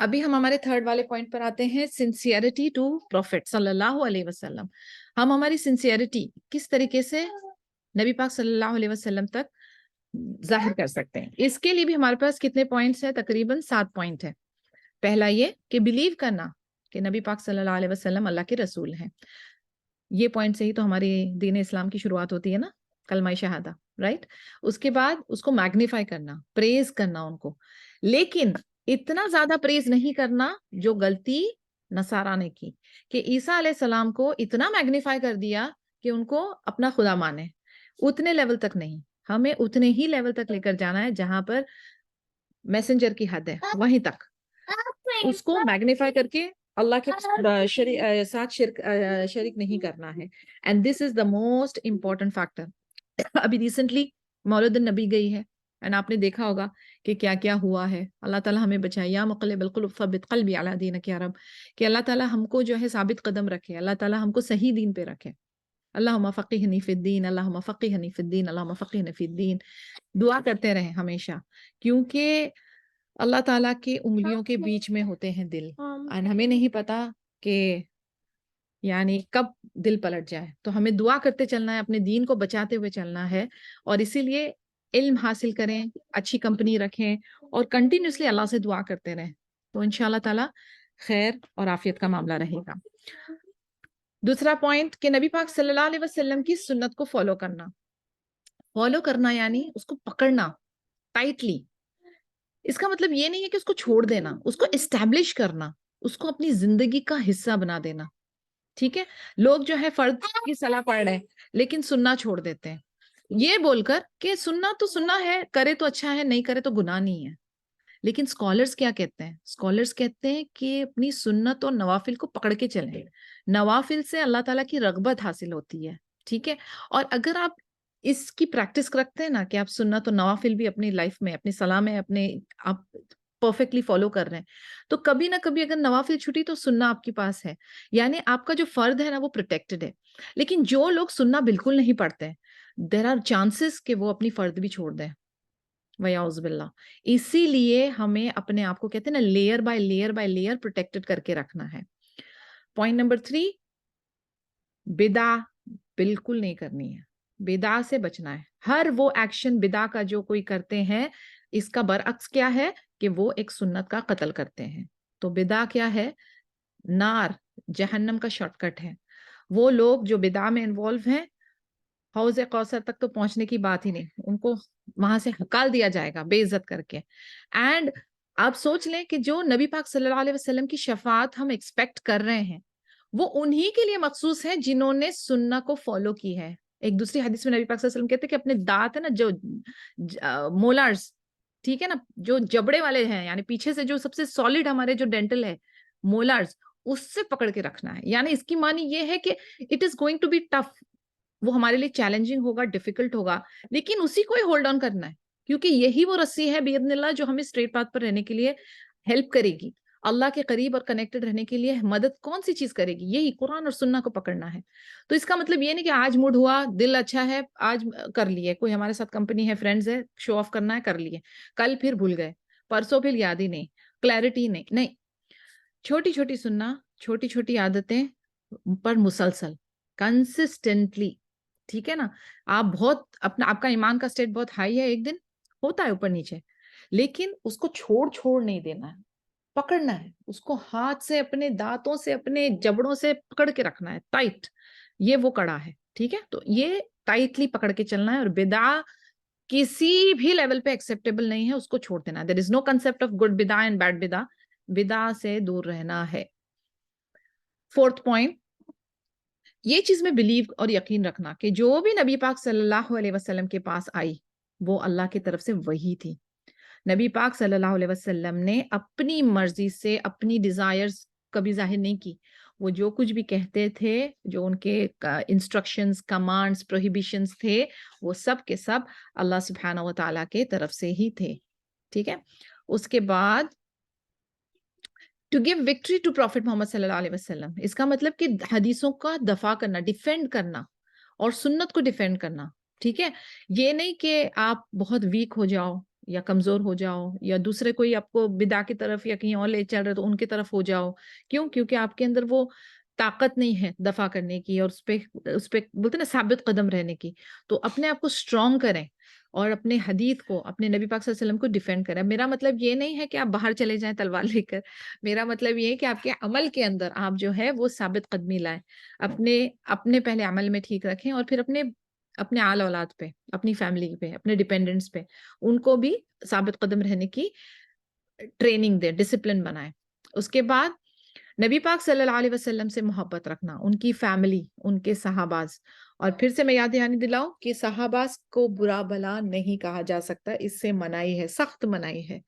ابھی ہم ہمارے تھرڈ والے پوائنٹ پر آتے ہیں، سنسیئرٹی ٹو پروفیٹ صلی اللہ علیہ وسلم. ہم ہماری سنسیئرٹی کس طریقے سے نبی پاک صلی اللہ علیہ وسلم تک ظاہر کر سکتے ہیں. اس کے لیے بھی ہمارے پاس کتنے پوائنٹس ہیں؟ تقریباً 7 پوائنٹ ہیں. پہلا یہ کہ بلیو کرنا کہ نبی پاک صلی اللہ علیہ وسلم اللہ کے رسول ہیں. یہ پوائنٹ سے ہی تو ہماری دین اسلام کی شروعات ہوتی ہے نا، کلمہ شہادہ، رائٹ. اس کے بعد اس کو میگنیفائی کرنا، پریز کرنا ان کو، لیکن اتنا زیادہ پریز نہیں کرنا جو غلطی نصارہ نے کی، کہ عیسیٰ علیہ السلام کو اتنا میگنیفائی کر دیا کہ ان کو اپنا خدا مانے. اتنے لیول تک نہیں، ہمیں اتنے ہی لیول تک لے کر جانا ہے جہاں پر میسنجر کی حد ہے، وہیں تک اس کو میگنیفائی کر کے اللہ کے ساتھ شرک نہیں کرنا ہے. And this is the most important factor. ابھی ریسنٹلی مولد النبی گئی ہے، اینڈ آپ نے دیکھا ہوگا کہ کیا کیا ہوا ہے. اللہ تعالیٰ ہمیں بچائے. یا مقلب القلوب ثبت قلبی علی دینک یا رب، کہ اللہ تعالیٰ ہم کو جو ہے ثابت قدم رکھے، اللہ تعالیٰ ہم کو صحیح دین پہ رکھے. اللہم فقہنی فی الدین، اللہم فقہنی فی الدین، اللہم فقہنی فی الدین. دعا کرتے رہیں ہمیشہ، کیونکہ اللہ تعالیٰ کے انگلیوں کے بیچ میں ہوتے ہیں دل، اور ہمیں نہیں پتا کہ یعنی کب دل پلٹ جائے. تو ہمیں دعا کرتے چلنا ہے، اپنے دین کو بچاتے ہوئے چلنا ہے. اور اسی لیے علم حاصل کریں، اچھی کمپنی رکھیں، اور کنٹینیوسلی اللہ سے دعا کرتے رہیں، تو انشاءاللہ تعالیٰ خیر اور عافیت کا معاملہ رہے گا. دوسرا پوائنٹ کہ نبی پاک صلی اللہ علیہ وسلم کی سنت کو فالو کرنا. فالو کرنا یعنی اس کو پکڑنا ٹائٹلی. اس کا مطلب یہ نہیں ہے کہ اس کو چھوڑ دینا، اس کو اسٹیبلش کرنا، اس کو اپنی زندگی کا حصہ بنا دینا. ٹھیک ہے، لوگ جو ہے فرض کی صلاح پڑھ رہے ہیں لیکن سننا چھوڑ دیتے ہیں، یہ بول کر کہ سننا تو سننا ہے، کرے تو اچھا ہے، نہیں کرے تو گناہ نہیں ہے. لیکن اسکالرس کیا کہتے ہیں؟ اسکالرس کہتے ہیں کہ اپنی سنت اور نوافل کو پکڑ کے چلیں. نوافل سے اللہ تعالیٰ کی رغبت حاصل ہوتی ہے. ٹھیک ہے، اور اگر آپ اس کی پریکٹس رکھتے ہیں نا کہ آپ سنت اور نوافل بھی اپنی لائف میں، اپنی صلاح میں اپنے آپ پرفیکٹلی فالو کر رہے ہیں، تو کبھی نہ کبھی اگر نوافل چھٹی تو سننا آپ کے پاس ہے. یعنی آپ کا جو فرد ہے نا وہ پروٹیکٹڈ ہے. لیکن جو لوگ سننا بالکل نہیں پڑھتے، دیر آر چانسز کہ وہ اپنی فرد بھی چھوڑ دیں، وَيَعُوذُ بِاللَّہ. اسی لیے ہمیں اپنے آپ کو کہتے ہیں نا layer by layer by layer protected کر کے رکھنا ہے. پوائنٹ نمبر 3، بدع بالکل نہیں کرنی ہے، بدع سے بچنا ہے. ہر وہ ایکشن بدع کا جو کوئی کرتے ہیں، اس کا برعکس کیا ہے کہ وہ ایک سنت کا قتل کرتے ہیں. تو بدع کیا ہے؟ نار، جہنم کا شارٹ کٹ ہے. وہ لوگ جو بدع میں انوالو ہیں، حوض کوثر تک تو پہنچنے کی بات ہی نہیں، ان کو وہاں سے ہکال دیا جائے گا بے عزت کر کے. اینڈ آپ سوچ لیں کہ جو نبی پاک صلی اللہ علیہ وسلم کی شفاعت ہم ایکسپیکٹ کر رہے ہیں، وہ انہی کے لیے مخصوص ہے جنہوں نے سننا کو فالو کی ہے. ایک دوسری حدیث میں نبی پاک صلی اللہ علیہ وسلم کہتے ہیں کہ اپنے دانت ہے نا، جو مولارز، ٹھیک ہے نا، جو جبڑے والے ہیں، یعنی پیچھے سے جو سب سے سالڈ ہمارے جو ڈینٹل ہے، مولارز، اس سے پکڑ کے رکھنا ہے. یعنی اس کی معنی یہ ہے کہ it is going to be tough, وہ ہمارے لیے چیلنجنگ ہوگا، ڈیفیکلٹ ہوگا، لیکن اسی کو ہی ہولڈ آن کرنا ہے، کیونکہ یہی وہ رسی ہے باذن اللہ جو ہمیں اسٹریٹ پاتھ پر رہنے کے لیے ہیلپ کرے گی. اللہ کے قریب اور کنیکٹڈ رہنے کے لیے مدد کون سی چیز کرے گی؟ یہی قرآن اور سننا کو پکڑنا ہے. تو اس کا مطلب یہ نہیں کہ آج موڈ ہوا، دل اچھا ہے، آج کر لیے، کوئی ہمارے ساتھ کمپنی ہے، فرینڈز ہے، شو آف کرنا ہے، کر لیے، کل پھر بھول گئے، پرسوں پھر یاد ہی نہیں، کلیئرٹی نہیں. چھوٹی چھوٹی سننا، چھوٹی چھوٹی عادتیں پر مسلسل کنسسٹنٹلی. ٹھیک ہے نا، آپ بہت اپنا، آپ کا ایمان کا سٹیٹ بہت ہائی ہے، ایک دن ہوتا ہے اوپر نیچے، لیکن اس کو چھوڑ نہیں دینا ہے، پکڑنا ہے اس کو، ہاتھ سے، اپنے دانتوں سے، اپنے جبڑوں سے پکڑ کے رکھنا ہے ٹائٹ. یہ وہ کڑا ہے. ٹھیک ہے، تو یہ ٹائٹلی پکڑ کے چلنا ہے. اور بدع کسی بھی لیول پہ ایکسیپٹیبل نہیں ہے، اس کو چھوڑ دینا ہے. There is no concept of good بدع اینڈ بیڈ بدع. بدع سے دور رہنا ہے. فورتھ پوائنٹ، یہ چیز میں بلیو اور یقین رکھنا کہ جو بھی نبی پاک صلی اللہ علیہ وسلم کے پاس آئی وہ اللہ کی طرف سے وحی تھی. نبی پاک صلی اللہ علیہ وسلم نے اپنی مرضی سے اپنی ڈیزائرز کبھی ظاہر نہیں کی. وہ جو کچھ بھی کہتے تھے، جو ان کے انسٹرکشنز، کمانڈز، پروہیبیشنز تھے، وہ سب کے سب اللہ سبحانہ و تعالیٰ کے طرف سے ہی تھے. ٹھیک ہے، اس کے بعد to give victory to prophet Muhammad صلی اللہ علیہ وسلم. اس کا مطلب کہ حدیثوں کا دفاع کرنا، ڈیفینڈ کرنا، اور سنت کو ڈیفینڈ کرنا. ٹھیک ہے، یہ نہیں کہ آپ بہت ویک ہو جاؤ یا کمزور ہو جاؤ یا دوسرے کوئی آپ کو بدا کی طرف یا کہیں اور لے چل رہے تو ان کی طرف ہو جاؤ. کیوں؟ کیونکہ آپ کے اندر وہ طاقت نہیں ہے دفاع کرنے کی اور اس پہ بولتے نا ثابت قدم رہنے کی. تو اپنے آپ کو اسٹرانگ کریں اور اپنے حدیث کو، اپنے نبی پاک صلی اللہ علیہ وسلم کو ڈیفینڈ کریں. میرا مطلب یہ نہیں ہے کہ آپ باہر چلے جائیں تلوار لے کر. میرا مطلب یہ ہے کہ آپ کے عمل کے اندر آپ جو ہے وہ ثابت قدمی لائیں. اپنے پہلے عمل میں ٹھیک رکھیں اور پھر اپنے آل اولاد پہ، اپنی فیملی پہ، اپنے ڈیپینڈنٹس پہ ان کو بھی ثابت قدم رہنے کی ٹریننگ دے، ڈسپلن بنائے. اس کے بعد نبی پاک صلی اللہ علیہ وسلم سے محبت رکھنا، ان کی فیملی، ان کے صحاباز. اور پھر سے میں یاد دہانی دلاؤں کہ صحاباز کو برا بھلا نہیں کہا جا سکتا، اس سے منائی ہے، سخت منائی ہے.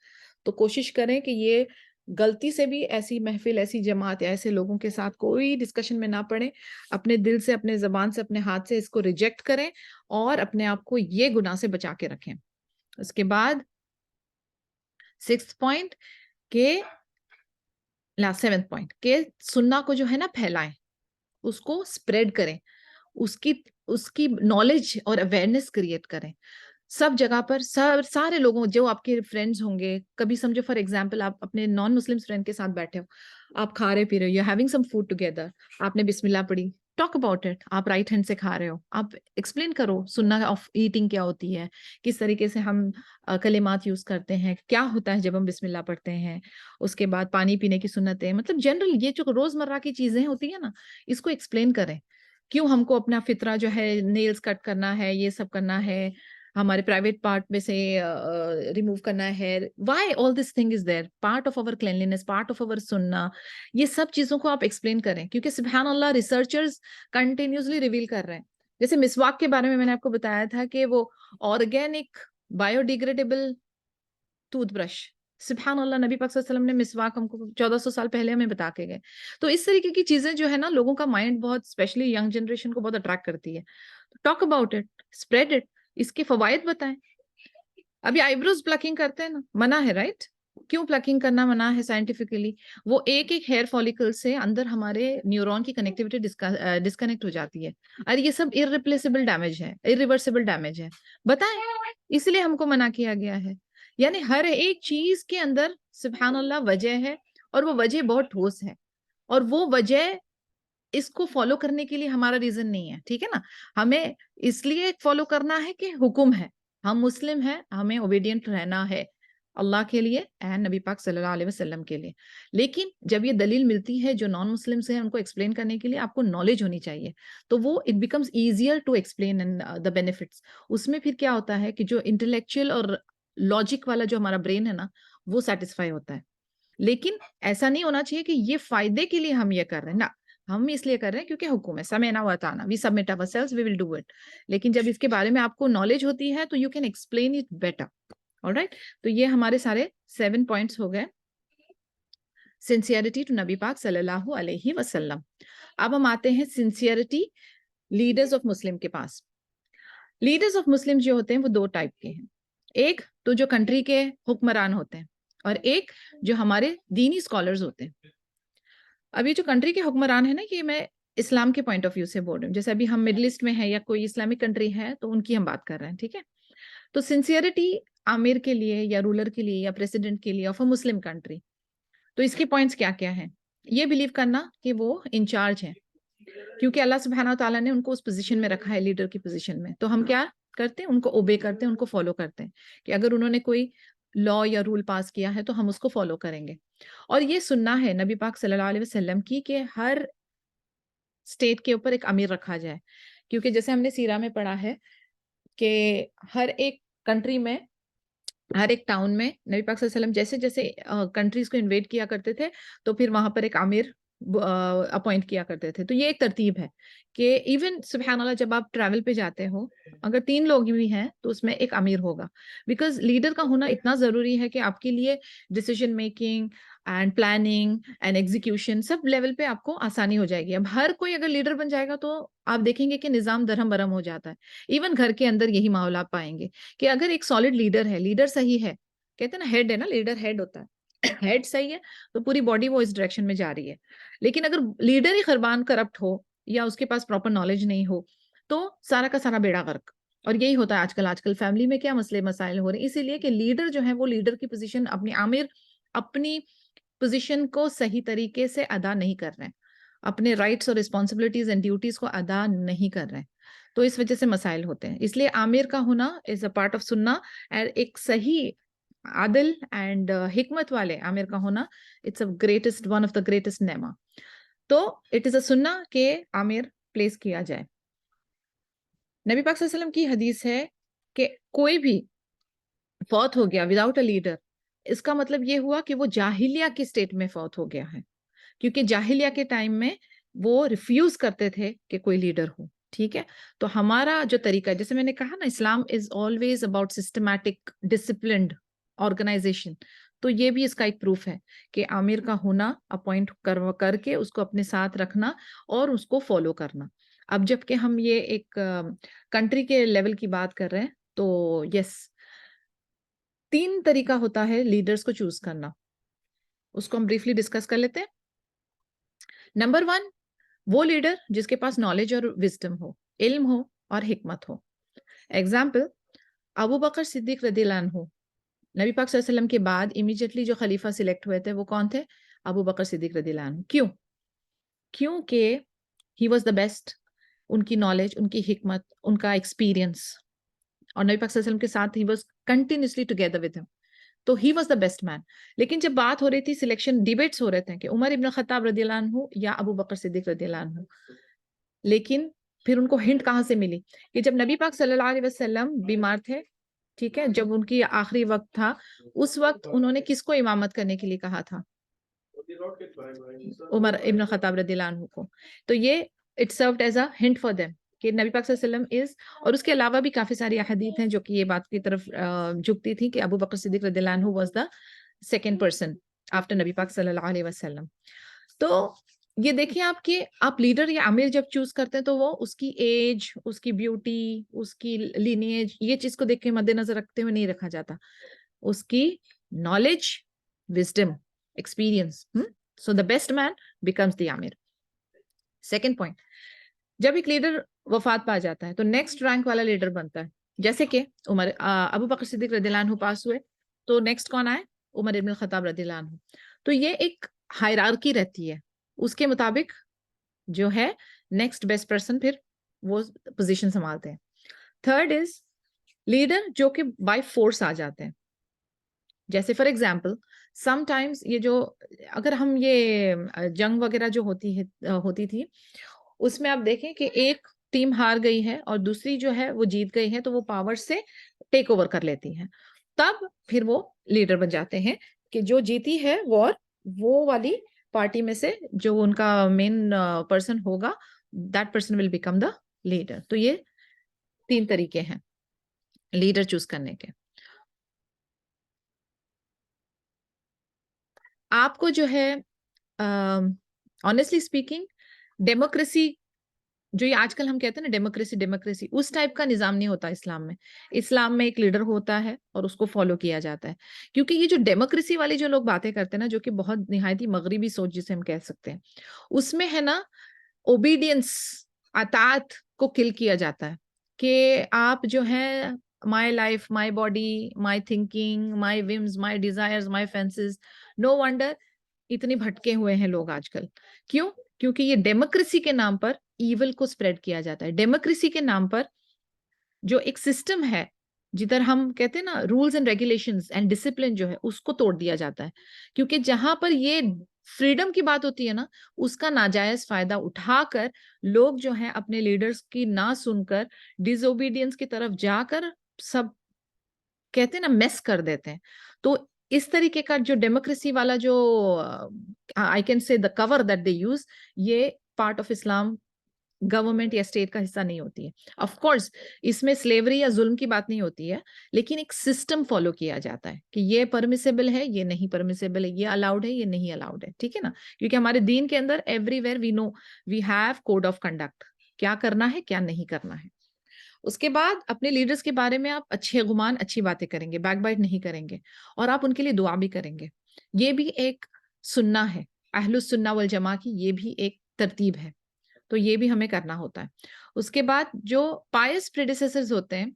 تو کوشش کریں کہ یہ غلطی سے بھی ایسی محفل، ایسی جماعت یا ایسے لوگوں کے ساتھ کوئی ڈسکشن میں نہ پڑیں. اپنے دل سے، اپنے زبان سے، اپنے ہاتھ سے اس کو ریجیکٹ کریں اور اپنے آپ کو یہ گناہ سے بچا کے رکھیں. اس کے بعد 6th پوائنٹ کہ 7th پوائنٹ کہ سننا کو جو ہے نا پھیلائیں، اس کو اسپریڈ کریں، اس کی نالج اور اویئرنیس کریٹ کریں سب جگہ پر. سارے لوگوں، جو آپ کے فرینڈز ہوں گے، کبھی سمجھو فار ایگزامپل آپ اپنے نان مسلم فرینڈ کے ساتھ بیٹھے ہو، آپ کھا رہے پی رہے ہو، you having some food together, آپ نے بسم اللہ پڑھی، ٹاک اباؤٹ اٹ. آپ رائٹ ہینڈ سے کھا رہے ہو، آپ ایکسپلین کرو سننا آف ایٹنگ کیا ہوتی ہے، کس طریقے سے ہم کلمات یوز کرتے ہیں، کیا ہوتا ہے جب ہم بسم اللہ پڑھتے ہیں. اس کے بعد پانی پینے کی سنتیں، مطلب جنرل یہ جو روزمرہ کی چیزیں ہوتی ہیں نا، اس کو ایکسپلین کریں. کیوں ہم کو اپنا فطرہ جو ہے نیلز کٹ کرنا ہے، یہ سب کرنا ہے، ہمارے پرائیویٹ پارٹ میں سے ریموو کرنا ہے. Why all this thing is there, part of our cleanliness, part of our سننا. یہ سب چیزوں کو آپ ایکسپلین کریں، کیونکہ سبحان اللہ ریسرچرز کنٹینیوسلی ریویل کر رہے ہیں. جیسے مسواک کے بارے میں نے آپ کو بتایا تھا کہ وہ organic bio degradable tooth brush, سبحان اللہ نبی پاک صلی اللہ علیہ وسلم نے مسواک ہم کو 1400 سال پہلے ہمیں بتا کے گئے. تو اس طریقے کی چیزیں جو ہے نا لوگوں کا مائنڈ بہت، اسپیشلی ینگ جنریشن کو بہت اٹریکٹ کرتی ہے. Talk about it, spread it, اس کے فوائد بتائیں. ابھی آئی بروز پلکنگ کرتے ہیں نا، منع ہے، رائٹ؟ کیوں پلکنگ کرنا منع ہے سائنٹیفکلی؟ وہ ایک ہیئر فالیکل سے اندر ہمارے نیورون کی کنیکٹیوٹی ڈسکنیکٹ ہو جاتی ہے، اور یہ سب ارریپلیسبل ڈیمیج ہے، ارریورسبل ڈیمیج ہے. بتائیں، اس لیے ہم کو منع کیا گیا ہے. یعنی ہر ایک چیز کے اندر سبحان اللہ وجہ ہے، اور وہ وجہ بہت ٹھوس ہے، اور وہ وجہ اس کو فالو کرنے کے لیے ہمارا ریزن نہیں ہے. ٹھیک ہے نا؟ ہمیں اس لیے فالو کرنا ہے کہ حکم ہے، ہم مسلم ہیں، ہمیں اوبیڈینٹ رہنا ہے اللہ کے لیے اینڈ نبی پاک صلی اللہ علیہ وسلم کے لیے. لیکن جب یہ دلیل ملتی ہے جو نان مسلم سے ہیں ان کو ایکسپلین کرنے کے لیے، آپ کو نالج ہونی چاہیے. تو وہ it becomes easier to explain the benefits. اس میں پھر کیا ہوتا ہے کہ جو انٹلیکچوئل اور لاجک والا جو ہمارا برین ہے نا، وہ سیٹسفائی ہوتا ہے. لیکن ایسا نہیں ہونا چاہیے کہ یہ فائدے کے لیے ہم یہ کر رہے ہیں نا، ہم اس لیے کر رہے ہیں کیونکہ حکم ہے، سمعنا واطعنا، we submit our self, we will do it. لیکن جب اس کے بارے میں آپ کو نالج ہوتی ہے تو you can explain it better. All right, تو یہ ہمارے سارے 7 پوائنٹس ہو گئے سنسیئرٹی ٹو نبی پاک صلی اللہ علیہ وسلم. اب ہم آتے ہیں سنسیئرٹی لیڈرز آف مسلم کے پاس. لیڈرز آف مسلم جو ہوتے ہیں وہ 2 ٹائپ کے ہیں. ایک تو جو کنٹری کے حکمران ہوتے ہیں، اور ایک جو ہمارے دینی اسکالرز ہوتے ہیں. اب یہ جو کنٹری کے حکمران ہیں نا، یہ میں اسلام کے پوائنٹ آف ویو سے بول رہی ہوں. جیسے ابھی ہم مڈل ایسٹ میں ہیں یا کوئی اسلامک کنٹری ہے تو ان کی ہم بات کر رہے ہیں. ٹھیک ہے؟ تو سنسیئرٹی امیر کے لیے یا رولر کے لیے یا پریزیڈنٹ کے لیے آف اے مسلم کنٹری، تو اس کے پوائنٹس کیا کیا ہیں؟ یہ بلیو کرنا کہ وہ انچارج ہیں، کیونکہ اللہ سبحانہ تعالیٰ نے ان کو اس پوزیشن میں رکھا ہے، لیڈر کی پوزیشن میں. تو ہم کیا کرتے ہیں؟ ان کو اوبے کرتے ہیں، ان کو فالو کرتے ہیں کہ اگر انہوں نے کوئی لا یا رول پاس کیا ہے تو ہم اس کو فالو کریں گے. اور یہ سننا ہے نبی پاک صلی اللہ علیہ وسلم کی کہ ہر اسٹیٹ کے اوپر ایک امیر رکھا جائے. کیونکہ جیسے ہم نے سیرہ میں پڑھا ہے کہ ہر ایک کنٹری میں، ہر ایک ٹاؤن میں نبی پاک صلی اللہ علیہ وسلم جیسے جیسے کنٹریز کو انویٹ کیا کرتے تھے تو پھر وہاں پر ایک امیر اپوائنٹ کیا کرتے تھے. تو یہ ایک ترتیب ہے کہ ایون سبحان اللہ جب آپ ٹریول پہ جاتے ہو، اگر 3 لوگ بھی ہیں تو اس میں ایک امیر ہوگا. بیکاز لیڈر کا ہونا اتنا ضروری ہے کہ آپ کے لیے decision making and planning and execution sub level پہ آپ کو آسانی ہو جائے گی. اب ہر کوئی اگر لیڈر بن جائے گا تو آپ دیکھیں گے کہ نظام درہم برہم ہو جاتا ہے. ایون گھر کے اندر یہی ماحول آپ پائیں گے کہ اگر ایک سالڈ لیڈر ہے، لیڈر صحیح ہے، کہتے ہیں نا ہیڈ ہے نا، لیڈر ہیڈ ہوتا ہے، ہیڈ صحیح ہے تو پوری باڈی وہ اس ڈائریکشن میں جا رہی ہے. لیکن اگر لیڈر ہی خربان کرپٹ ہو یا اس کے پاس پراپر نالج نہیں ہو تو سارا کا سارا بیڑا غرق. اور یہی ہوتا ہے آج کل فیملی میں کیا مسئلے مسائل ہو رہے ہیں، اسی لیے کہ لیڈر جو ہے وہ لیڈر کی پوزیشن اپنی عامر اپنی پوزیشن کو صحیح طریقے سے ادا نہیں کر رہے ہیں، اپنے رائٹس اور رسپانسبلٹیز اینڈ ڈیوٹیز کو ادا نہیں کر رہے ہیں، تو اس وجہ سے مسائل ہوتے ہیں. اس لیے عامر کا ہونا از اے پارٹ آف سننا، ایک صحیح عادل اینڈ حکمت والے عامر کا ہونا it's a greatest one of the greatest نعمہ. تو اٹ از اے سننا کہ عامر پلیس کیا جائے. نبی پاک صلی اللہ علیہ وسلم کی حدیث ہے کہ کوئی بھی فوت ہو گیا وداؤٹ اے لیڈر، اس کا مطلب یہ ہوا کہ وہ جاہلیہ کی سٹیٹ میں فوت ہو گیا ہے، کیونکہ جاہلیہ کے ٹائم میں وہ ریفیوز کرتے تھے کہ کوئی لیڈر ہو. ٹھیک ہے، تو ہمارا جو طریقہ ہے، جیسے میں نے کہا نا، Islam is always about systematic disciplined organization. تو یہ بھی اس کا ایک پروف ہے کہ عامر کا ہونا، اپوائنٹ کر کے اس کو اپنے ساتھ رکھنا اور اس کو فالو کرنا. اب جب کہ ہم یہ ایک کنٹری کے لیول کی بات کر رہے ہیں تو یس، 3 طریقہ ہوتا ہے لیڈرز کو چوز کرنا، اس کو ہم بریفلی ڈسکس کر لیتے ہیں. نمبر 1، وہ لیڈر جس کے پاس نالج اور وزڈم ہو، علم ہو اور حکمت ہو. ایگزامپل، ابو بکر صدیق رضی اللہ عنہ، نبی پاک صلی اللہ علیہ وسلم کے بعد امیجیٹلی جو خلیفہ سلیکٹ ہوئے تھے وہ کون تھے؟ ابو بکر صدیق رضی اللہ عنہ. کیونکہ ہی واز دا بیسٹ. ان کی نالج، ان کی حکمت، ان کا ایکسپیرینس، اور نبی پاک صلی اللہ علیہ وسلم کے ساتھ he was continuously together with ہم، تو ہی واز دا بیسٹ مین. لیکن جب بات ہو رہی تھی سلیکشن، ڈیبیٹس ہو رہے تھے کہ عمر ابن خطاب رضی اللہ عنہ یا ابو بکر صدیق رضی اللہ عنہ. لیکن پھر ان کو ہنٹ کہاں سے ملی کہ جب نبی پاک صلی اللہ علیہ وسلم بیمار تھے، ٹھیک ہے، جب ان کی آخری وقت تھا، اس وقت انہوں نے کس کو امامت کرنے کے لیے کہا تھا؟ عمر ابن خطاب رضی اللہ عنہ کو. تو یہ it served as a hint for them کہ نبی پاک صلی اللہ علیہ وسلم از، اور اس کے علاوہ بھی کافی ساری احادیث ہیں جو کہ یہ بات کی طرف جھکتی تھی کہ ابو بکر صدیق رضی اللہ عنہ was the second person after نبی پاک صلی اللہ علیہ وسلم. تو یہ دیکھیں آپ کہ آپ لیڈر یا امیر جب چوز کرتے ہیں تو وہ اس کی ایج، اس کی بیوٹی، اس کی لینیج، یہ چیز کو دیکھ کے مد نظر رکھتے ہوئے نہیں رکھا جاتا، اس کی knowledge, wisdom, experience. So the best man becomes the amir. Second point, جب ایک لیڈر وفات پا جاتا ہے تو نیکسٹ رینک والا لیڈر بنتا ہے. جیسے کہ ابو بکر صدیق رضی اللہ عنہ پاس ہوئے تو نیکسٹ کون آئے؟ عمر ابن الخطاب رضی اللہ عنہ. تو یہ ایک ہائرارکی رہتی ہے، اس کے مطابق جو ہے نیکسٹ بیسٹ پرسن پھر وہ پوزیشن سنبھالتے ہیں. تھرڈ از لیڈر جو کہ بائی فورس آ جاتے ہیں. جیسے فار ایگزامپل سم ٹائمز یہ جو اگر ہم یہ جنگ وغیرہ جو ہوتی تھی، اس میں آپ دیکھیں کہ ایک ٹیم ہار گئی ہے اور دوسری جو ہے وہ جیت گئی ہے، تو وہ پاور سے ٹیک اوور کر لیتی ہیں. تب پھر وہ لیڈر بن جاتے ہیں کہ جو جیتی ہے وہ والی پارٹی میں سے جو ان کا مین پرسن ہوگا، that person will become the leader. تو یہ 3 طریقے ہیں لیڈر چوز کرنے کے. آپ کو جو ہے آنیسٹلی اسپیکنگ، ڈیموکریسی جو یہ آج کل ہم کہتے ہیں نا، ڈیموکریسی اس ٹائپ کا نظام نہیں ہوتا اسلام میں. اسلام میں ایک لیڈر ہوتا ہے اور اس کو فالو کیا جاتا ہے. کیونکہ یہ جو ڈیموکریسی والی جو لوگ باتیں کرتے ہیں نا، جو کہ بہت نہایت ہی مغربی سوچ جسے ہم کہہ سکتے ہیں، اس میں ہے نا اوبیڈینس، اطاعت کو کل کیا جاتا ہے کہ آپ جو ہے my life, my body, my thinking, my whims, my desires, my fancies. No wonder اتنے بھٹکے ہوئے ہیں لوگ آج کل. کیوں؟ کیونکہ یہ ڈیموکریسی کے نام پر ایول کو سپریڈ کیا جاتا ہے. ڈیموکریسی کے نام پر جو ایک سسٹم ہے، جدھر ہم کہتے ہیں نا rules and regulations and discipline جو ہے، اس کو توڑ دیا جاتا ہے. کیونکہ جہاں پر یہ فریڈم کی بات ہوتی ہے نا، اس کا ناجائز فائدہ اٹھا کر لوگ جو ہیں اپنے لیڈرز کی نہ سن کر ڈیز اوبیڈینس کی طرف جا کر سب کہتے ہیں نا میس کر دیتے ہیں. تو اس طریقے کا جو ڈیموکریسی والا جو I can say the core that they use, یہ پارٹ آف اسلام گورنمنٹ یا اسٹیٹ کا حصہ نہیں ہوتی ہے. آف کورس اس میں سلیوری یا ظلم کی بات نہیں ہوتی ہے، لیکن ایک سسٹم فالو کیا جاتا ہے کہ یہ پرمیسیبل ہے، یہ نہیں پرمیسیبل ہے، یہ الاؤڈ ہے، یہ نہیں الاؤڈ ہے. ٹھیک ہے نا، کیونکہ ہمارے دین کے اندر everywhere we know we have code of conduct, کیا کرنا ہے کیا نہیں کرنا ہے. اس کے بعد اپنے لیڈرز کے بارے میں آپ اچھے گمان، اچھی باتیں کریں گے، بیک بائٹ نہیں کریں گے، اور آپ ان کے لیے دعا بھی کریں گے. یہ بھی ایک سنہ ہے اہل السنہ والجماع کی، یہ بھی ایک ترتیب ہے. تو یہ بھی ہمیں کرنا ہوتا ہے. اس کے بعد جو پائس پریڈیسیسرز ہوتے ہیں،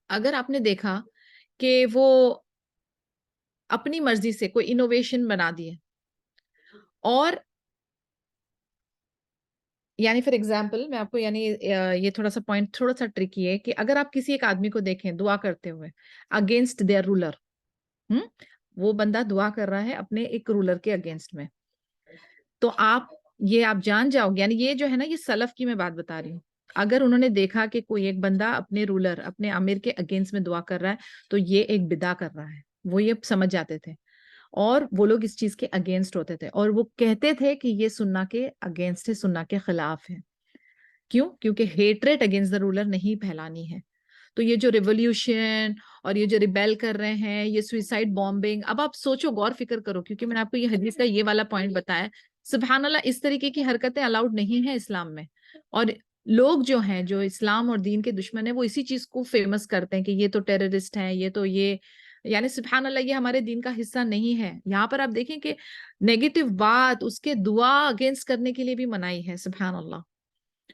اگر آپ نے دیکھا کہ وہ اپنی مرضی سے کوئی انوویشن بنا دیے، اور یعنی فار ایگزامپل میں آپ کو یعنی یہ تھوڑا سا پوائنٹ تھوڑا سا ٹرکی ہے کہ اگر آپ کسی ایک آدمی کو دیکھیں دعا کرتے ہوئے اگینسٹ دیئر رولر، وہ بندہ دعا کر رہا ہے اپنے ایک رولر کے اگینسٹ میں، تو آپ جان جاؤ گے، یعنی یہ جو ہے نا، یہ سلف کی میں بات بتا رہی ہوں. اگر انہوں نے دیکھا کہ کوئی ایک بندہ اپنے رولر اپنے امیر کے اگینسٹ میں دعا کر رہا ہے تو یہ ایک بدعہ کر رہا ہے، وہ یہ سمجھ جاتے تھے. اور وہ لوگ اس چیز کے اگینسٹ ہوتے تھے اور وہ کہتے تھے کہ یہ سننا کے اگینسٹ ہے، سننا کے خلاف ہے. کیوں؟ کیونکہ ہیٹریٹ اگینسٹ دا رولر نہیں پھیلانی ہے. تو یہ جو ریولیوشن اور یہ جو ریبیل کر رہے ہیں، یہ سوئسائڈ بامبنگ، اب آپ سوچو، غور فکر کرو، کیونکہ میں نے آپ کو یہ حدیث کا یہ والا پوائنٹ بتایا. سبحان اللہ، اس طریقے کی حرکتیں الاؤڈ نہیں ہیں اسلام میں. اور لوگ جو ہیں، جو اسلام اور دین کے دشمن ہیں، وہ اسی چیز کو فیمس کرتے ہیں کہ یہ تو ٹیررسٹ ہیں، یہ تو یہ، یعنی سبحان اللہ، یہ ہمارے دین کا حصہ نہیں ہے. یہاں پر آپ دیکھیں کہ نیگیٹو بات، اس کے دعا اگینسٹ کرنے کے لیے بھی منائی ہے. سبحان اللہ.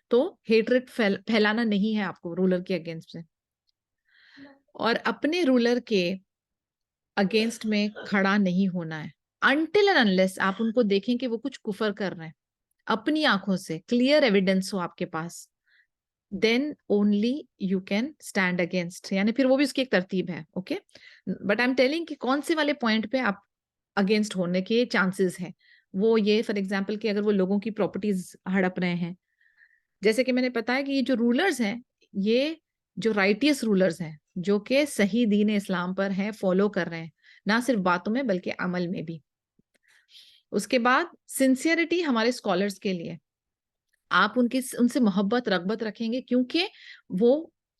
تو ہیٹریٹ پھیلانا نہیں ہے آپ کو رولر کے اگینسٹ سے، اور اپنے رولر کے اگینسٹ میں کھڑا نہیں ہونا ہے until and unless آپ ان کو دیکھیں کہ وہ کچھ کفر کر رہے ہیں اپنی آنکھوں سے، کلیئر ایویڈنس ہو آپ کے پاس، then only you can stand against. یعنی پھر وہ بھی اس کی ایک ترتیب ہے. Okay, but I am telling کہ کون سے والے پوائنٹ پہ آپ اگینسٹ ہونے کے چانسز ہیں. وہ یہ فار ایگزامپل کہ اگر وہ لوگوں کی پراپرٹیز ہڑپ رہے ہیں، جیسے کہ میں نے بتایا کہ یہ جو رولرز ہیں، یہ جو رائٹیس رولرز ہیں، جو کہ صحیح دین اسلام پر ہیں، فالو کر رہے ہیں، نہ صرف باتوں میں بلکہ عمل میں بھی. اس کے بعد سنسیئرٹی ہمارے اسکالرز کے لیے، آپ ان سے محبت رغبت رکھیں گے، کیونکہ وہ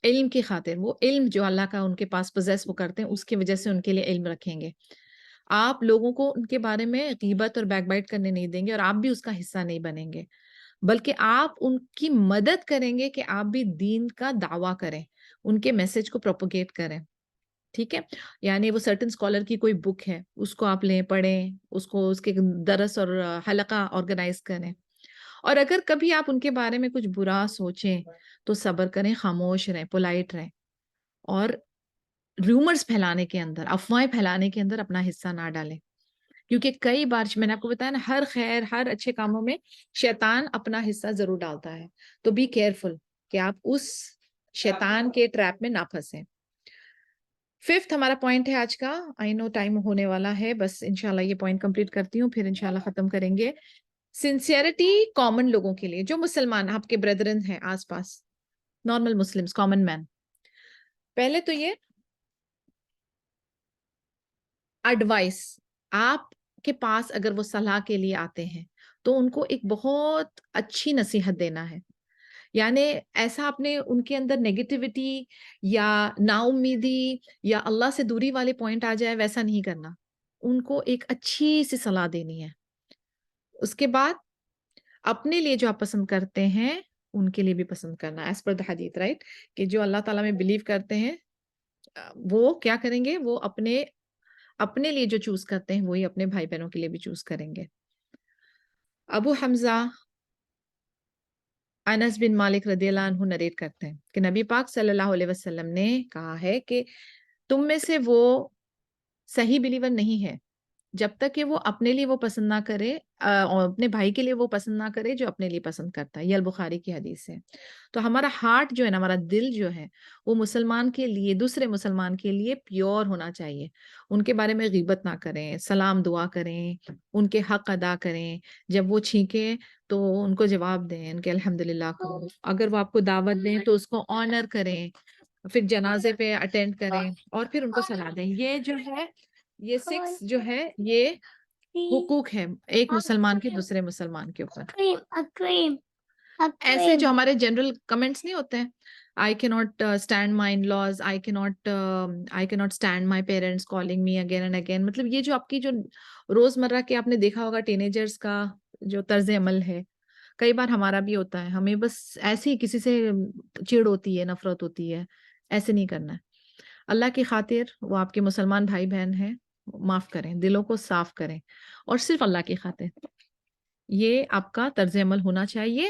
علم کی خاطر، وہ علم جو اللہ کا ان کے پاس پوزیس وہ کرتے ہیں، اس کی وجہ سے ان کے لیے علم رکھیں گے. آپ لوگوں کو ان کے بارے میں غیبت اور بیک بائٹ کرنے نہیں دیں گے، اور آپ بھی اس کا حصہ نہیں بنیں گے، بلکہ آپ ان کی مدد کریں گے کہ آپ بھی دین کا دعویٰ کریں، ان کے میسج کو پروپوگیٹ کریں. ٹھیک ہے، یعنی وہ سرٹن اسکالر کی کوئی بک ہے، اس کو آپ لیں، پڑھیں، اس کے درس اور حلقہ آرگنائز کریں. اور اگر کبھی آپ ان کے بارے میں کچھ برا سوچیں تو صبر کریں، خاموش رہیں، پولائٹ رہیں، اور ریومرز پھیلانے کے اندر، افواہیں پھیلانے کے اندر اپنا حصہ نہ ڈالیں. کیونکہ کئی بار میں نے آپ کو بتایا نا، ہر خیر، ہر اچھے کاموں میں شیطان اپنا حصہ ضرور ڈالتا ہے. تو بی کیئرفل کہ آپ اس شیطان کے ٹریپ میں نہ پھنسیں. 5th ہمارا پوائنٹ ہے آج کا. آئی نو ٹائم ہونے والا ہے، بس انشاءاللہ یہ پوائنٹ کمپلیٹ کرتی ہوں، پھر انشاءاللہ ختم کریں گے. سنسیئرٹی کامن لوگوں کے لیے، جو مسلمان آپ کے بردرن ہیں آس پاس، نارمل مسلمز، کامن مین. پہلے تو یہ ایڈوائس، آپ کے پاس اگر وہ صلاح کے لیے آتے ہیں تو ان کو ایک بہت اچھی نصیحت دینا ہے. یعنی ایسا آپ نے ان کے اندر نیگیٹیوٹی یا نا امیدی یا اللہ سے دوری والے پوائنٹ آ جائے، ویسا نہیں کرنا. ان کو ایک اچھی سی صلاح دینی ہے. اس کے بعد اپنے لیے جو آپ پسند کرتے ہیں ان کے لیے بھی پسند کرنا، ایز پر دا حدیث، رائٹ، کہ جو اللہ تعالیٰ میں بلیو کرتے ہیں وہ کیا کریں گے، وہ اپنے لیے جو چوز کرتے ہیں وہی اپنے بھائی بہنوں کے لیے بھی چوز کریں گے. ابو حمزہ انس بن مالک رضی اللہ عنہ نریٹ کرتے ہیں کہ نبی پاک صلی اللہ علیہ وسلم نے کہا ہے کہ تم میں سے وہ صحیح بلیور نہیں ہے جب تک کہ وہ اپنے لیے وہ پسند نہ کرے، اور اپنے بھائی کے لیے وہ پسند نہ کرے جو اپنے لیے پسند کرتا ہے. یہ البخاری کی حدیث ہے. تو ہمارا ہارٹ جو ہے نا، ہمارا دل جو ہے، وہ مسلمان کے لیے، دوسرے مسلمان کے لیے پیور ہونا چاہیے. ان کے بارے میں غیبت نہ کریں، سلام دعا کریں، ان کے حق ادا کریں. جب وہ چھینکیں تو ان کو جواب دیں، ان کے الحمدللہ کو. اگر وہ آپ کو دعوت دیں تو اس کو آنر کریں، پھر جنازے پہ اٹینڈ کریں، اور پھر ان کو صلاح دیں. یہ جو ہے، یہ 6 جو ہے، یہ حقوق ہے ایک مسلمان کے دوسرے مسلمان کے اوپر. ایسے جو ہمارے جنرل کمنٹس نہیں ہوتے ہیں، I cannot stand my in-laws, I cannot stand my parents calling me again and again. مطلب یہ جو آپ کی جو روزمرہ کے آپ نے دیکھا ہوگا ٹینیجرز کا جو طرز عمل ہے، کئی بار ہمارا بھی ہوتا ہے. ہمیں بس ایسے ہی کسی سے چڑ ہوتی ہے، نفرت ہوتی ہے، ایسے نہیں کرنا ہے. اللہ کی خاطر وہ آپ کے مسلمان بھائی بہن ہیں، معاف کریں، دلوں کو صاف کریں، اور صرف اللہ کی خاطر. یہ آپ کا طرز عمل ہونا چاہیے.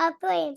agree.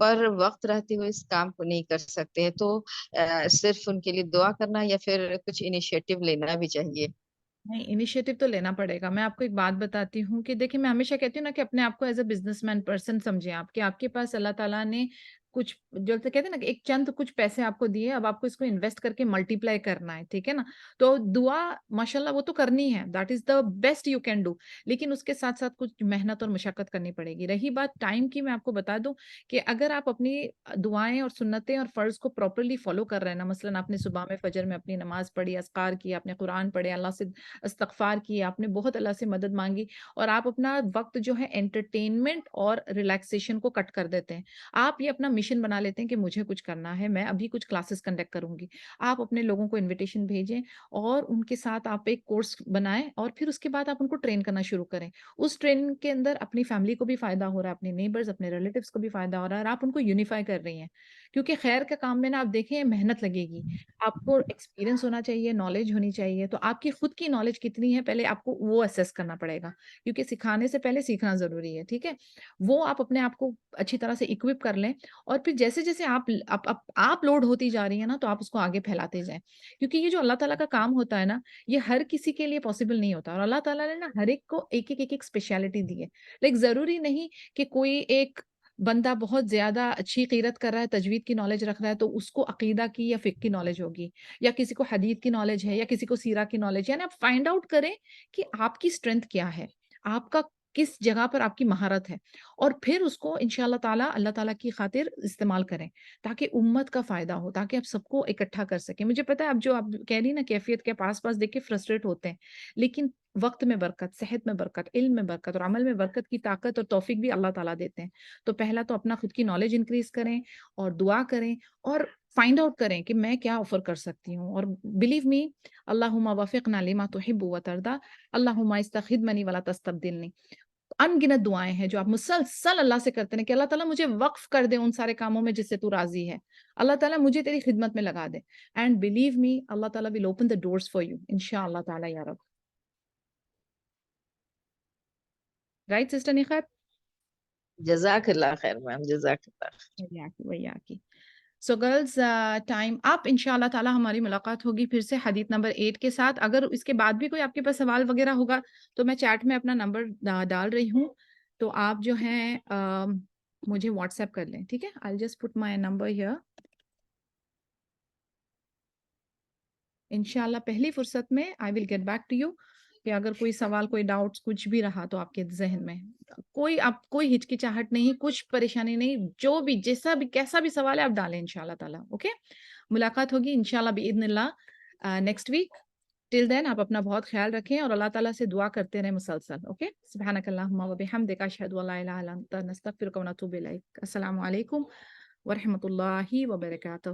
پر وقت رہتے ہوئے اس کام کو نہیں کر سکتے ہیں، تو صرف ان کے لیے دعا کرنا یا پھر کچھ انیشیٹو لینا بھی چاہیے؟ نہیں، انیشیٹو تو لینا پڑے گا. میں آپ کو ایک بات بتاتی ہوں کہ دیکھیں، میں ہمیشہ کہتی ہوں نا کہ اپنے آپ کو as a business man person سمجھیں آپ، کہ آپ کے پاس اللہ تعالیٰ نے کچھ جو کہتے ہیں نا کہ ایک چند کچھ پیسے آپ کو دیے، اب آپ کو اس کو انویسٹ کر کے ملٹی پلائی کرنا ہے، ٹھیک ہے نا. تو دعا ماشاء اللہ وہ تو کرنی ہے، that is the best you can do, لیکن اس کے ساتھ ساتھ کچھ محنت اور مشقت کرنی پڑے گی. رہی بات ٹائم کی، میں آپ کو بتا دوں کہ اگر آپ اپنی دعائیں اور سنتیں اور فرض کو پراپرلی فالو کر رہے ہیں نا، مثلاً آپ نے صبح میں فجر میں اپنی نماز پڑھی، اذکار کی، آپ نے قرآن پڑھے، اللہ سے استغفار کی، آپ نے بہت اللہ سے مدد مانگی، اور آپ اپنا وقت جو ہے انٹرٹینمنٹ اور ریلیکسیشن کو کٹ کر دیتے ہیں. آپ یہ اپنا مشن بنا لیتے ہیں کہ مجھے کچھ کرنا ہے، میں ابھی کچھ کلاسز کنڈکٹ کروں گی. آپ اپنے لوگوں کو انویٹیشن بھیجیں اور ان کے ساتھ آپ ایک کورس بنائیں، اور پھر اس کے بعد آپ ان کو ٹرین کرنا شروع کریں. اس ٹریننگ کے اندر اپنی فیملی کو بھی فائدہ ہو رہا ہے، اپنے نیبرز، اپنے ریلیٹیوز کو بھی فائدہ ہو رہا ہے، اور آپ ان کو یونیفائی کر رہی ہیں. کیونکہ خیر کا کام میں نا آپ دیکھیں محنت لگے گی، آپ کو ایکسپیرینس ہونا چاہیے، نالج ہونی چاہیے. تو آپ کی خود کی نالج کتنی ہے پہلے آپ کو وہ اسیس کرنا پڑے گا، کیونکہ سکھانے سے پہلے سیکھنا ضروری ہے. ٹھیک ہے، وہ آپ اپنے آپ کو اچھی طرح سے اکوپ کر لیں، اور پھر جیسے جیسے آپ لوڈ ہوتی جا رہی ہیں نا، تو آپ اس کو آگے پھیلاتے جائیں. کیونکہ یہ جو اللہ تعالیٰ کا کام ہوتا ہے نا، یہ ہر کسی کے لیے پاسبل نہیں ہوتا، اور اللہ تعالیٰ نے نا ہر ایک کو ایک ایک اسپیشلٹی دی ہے. لیکن ضروری نہیں کہ کوئی ایک بندہ بہت زیادہ اچھی قیرت کر رہا ہے، تجوید کی نالج رکھ رہا ہے، تو اس کو عقیدہ کی یا فقہ کی نالج ہوگی، یا کسی کو حدیث کی نالج ہے، یا کسی کو سیرہ کی نالج ہے. یعنی آپ فائنڈ آؤٹ کریں کہ آپ کی اسٹرینتھ کیا ہے، آپ کا کس جگہ پر آپ کی مہارت ہے، اور پھر اس کو انشاءاللہ تعالیٰ اللہ تعالیٰ کی خاطر استعمال کریں، تاکہ امت کا فائدہ ہو، تاکہ آپ سب کو اکٹھا کر سکیں. مجھے پتا ہے آپ جو آپ کہہ رہی نا کیفیت کے پاس دیکھ کے فرسٹریٹ ہوتے ہیں، لیکن وقت میں برکت، صحت میں برکت، علم میں برکت اور عمل میں برکت کی طاقت اور توفیق بھی اللہ تعالیٰ دیتے ہیں. تو پہلا تو اپنا خود کی نالج انکریز کریں، اور دعا کریں، اور فائنڈ آؤٹ کریں کہ میں کیا آفر کر سکتی ہوں. اور بلیو می، اللہم وفقنا لما تحب و ترضى، اللہم استخدمنی ولا تستبدلنی. ان گنت دعائیں ہیں جو آپ مسلسل اللہ سے کرتے ہیں کہ اللہ تعالیٰ مجھے وقف کر دے ان سارے کاموں میں جس سے تو راضی ہے، اللہ تعالیٰ مجھے تیری خدمت میں لگا دے. اینڈ بلیو می، اللہ تعالیٰ will open the doors for you انشاءاللہ تعالیٰ یا رب. رائٹ سسٹر نخات؟ جزاک اللہ خیر میم، جزاک اللہ. ویاکی. سو گرلز، ٹائم آپ انشاءاللہ تعالیٰ ہماری ملاقات ہوگی پھر سے حدیث نمبر 8 کے ساتھ. اگر اس کے بعد بھی کوئی آپ کے پاس سوال وغیرہ ہوگا تو میں چیٹ میں اپنا نمبر ڈال رہی ہوں، تو آپ جو ہیں مجھے واٹس ایپ کر لیں. ٹھیک ہے، I'll just put my number here. انشاءاللہ پہلی فرصت میں I will get back to you، کہ اگر کوئی سوال، کوئی ڈاؤٹس کچھ بھی رہا تو آپ کے ذہن میں کوئی ہچکچاہٹ نہیں، کچھ پریشانی نہیں، جو بھی جیسا بھی کیسا بھی سوال ہے آپ ڈالیں انشاءاللہ تعالیٰ. اوکے، ملاقات ہوگی انشاءاللہ باذن اللہ نیکسٹ ویک. ٹل دین آپ اپنا بہت خیال رکھیں اور اللہ تعالیٰ سے دعا کرتے رہیں مسلسل. اوکے، سبحانک اللہم و بحمدک، اشہد ان لا الہ الا انت، نستغفرک و نتوب الیک. السلام علیکم ورحمۃ اللہ وبرکاتہ.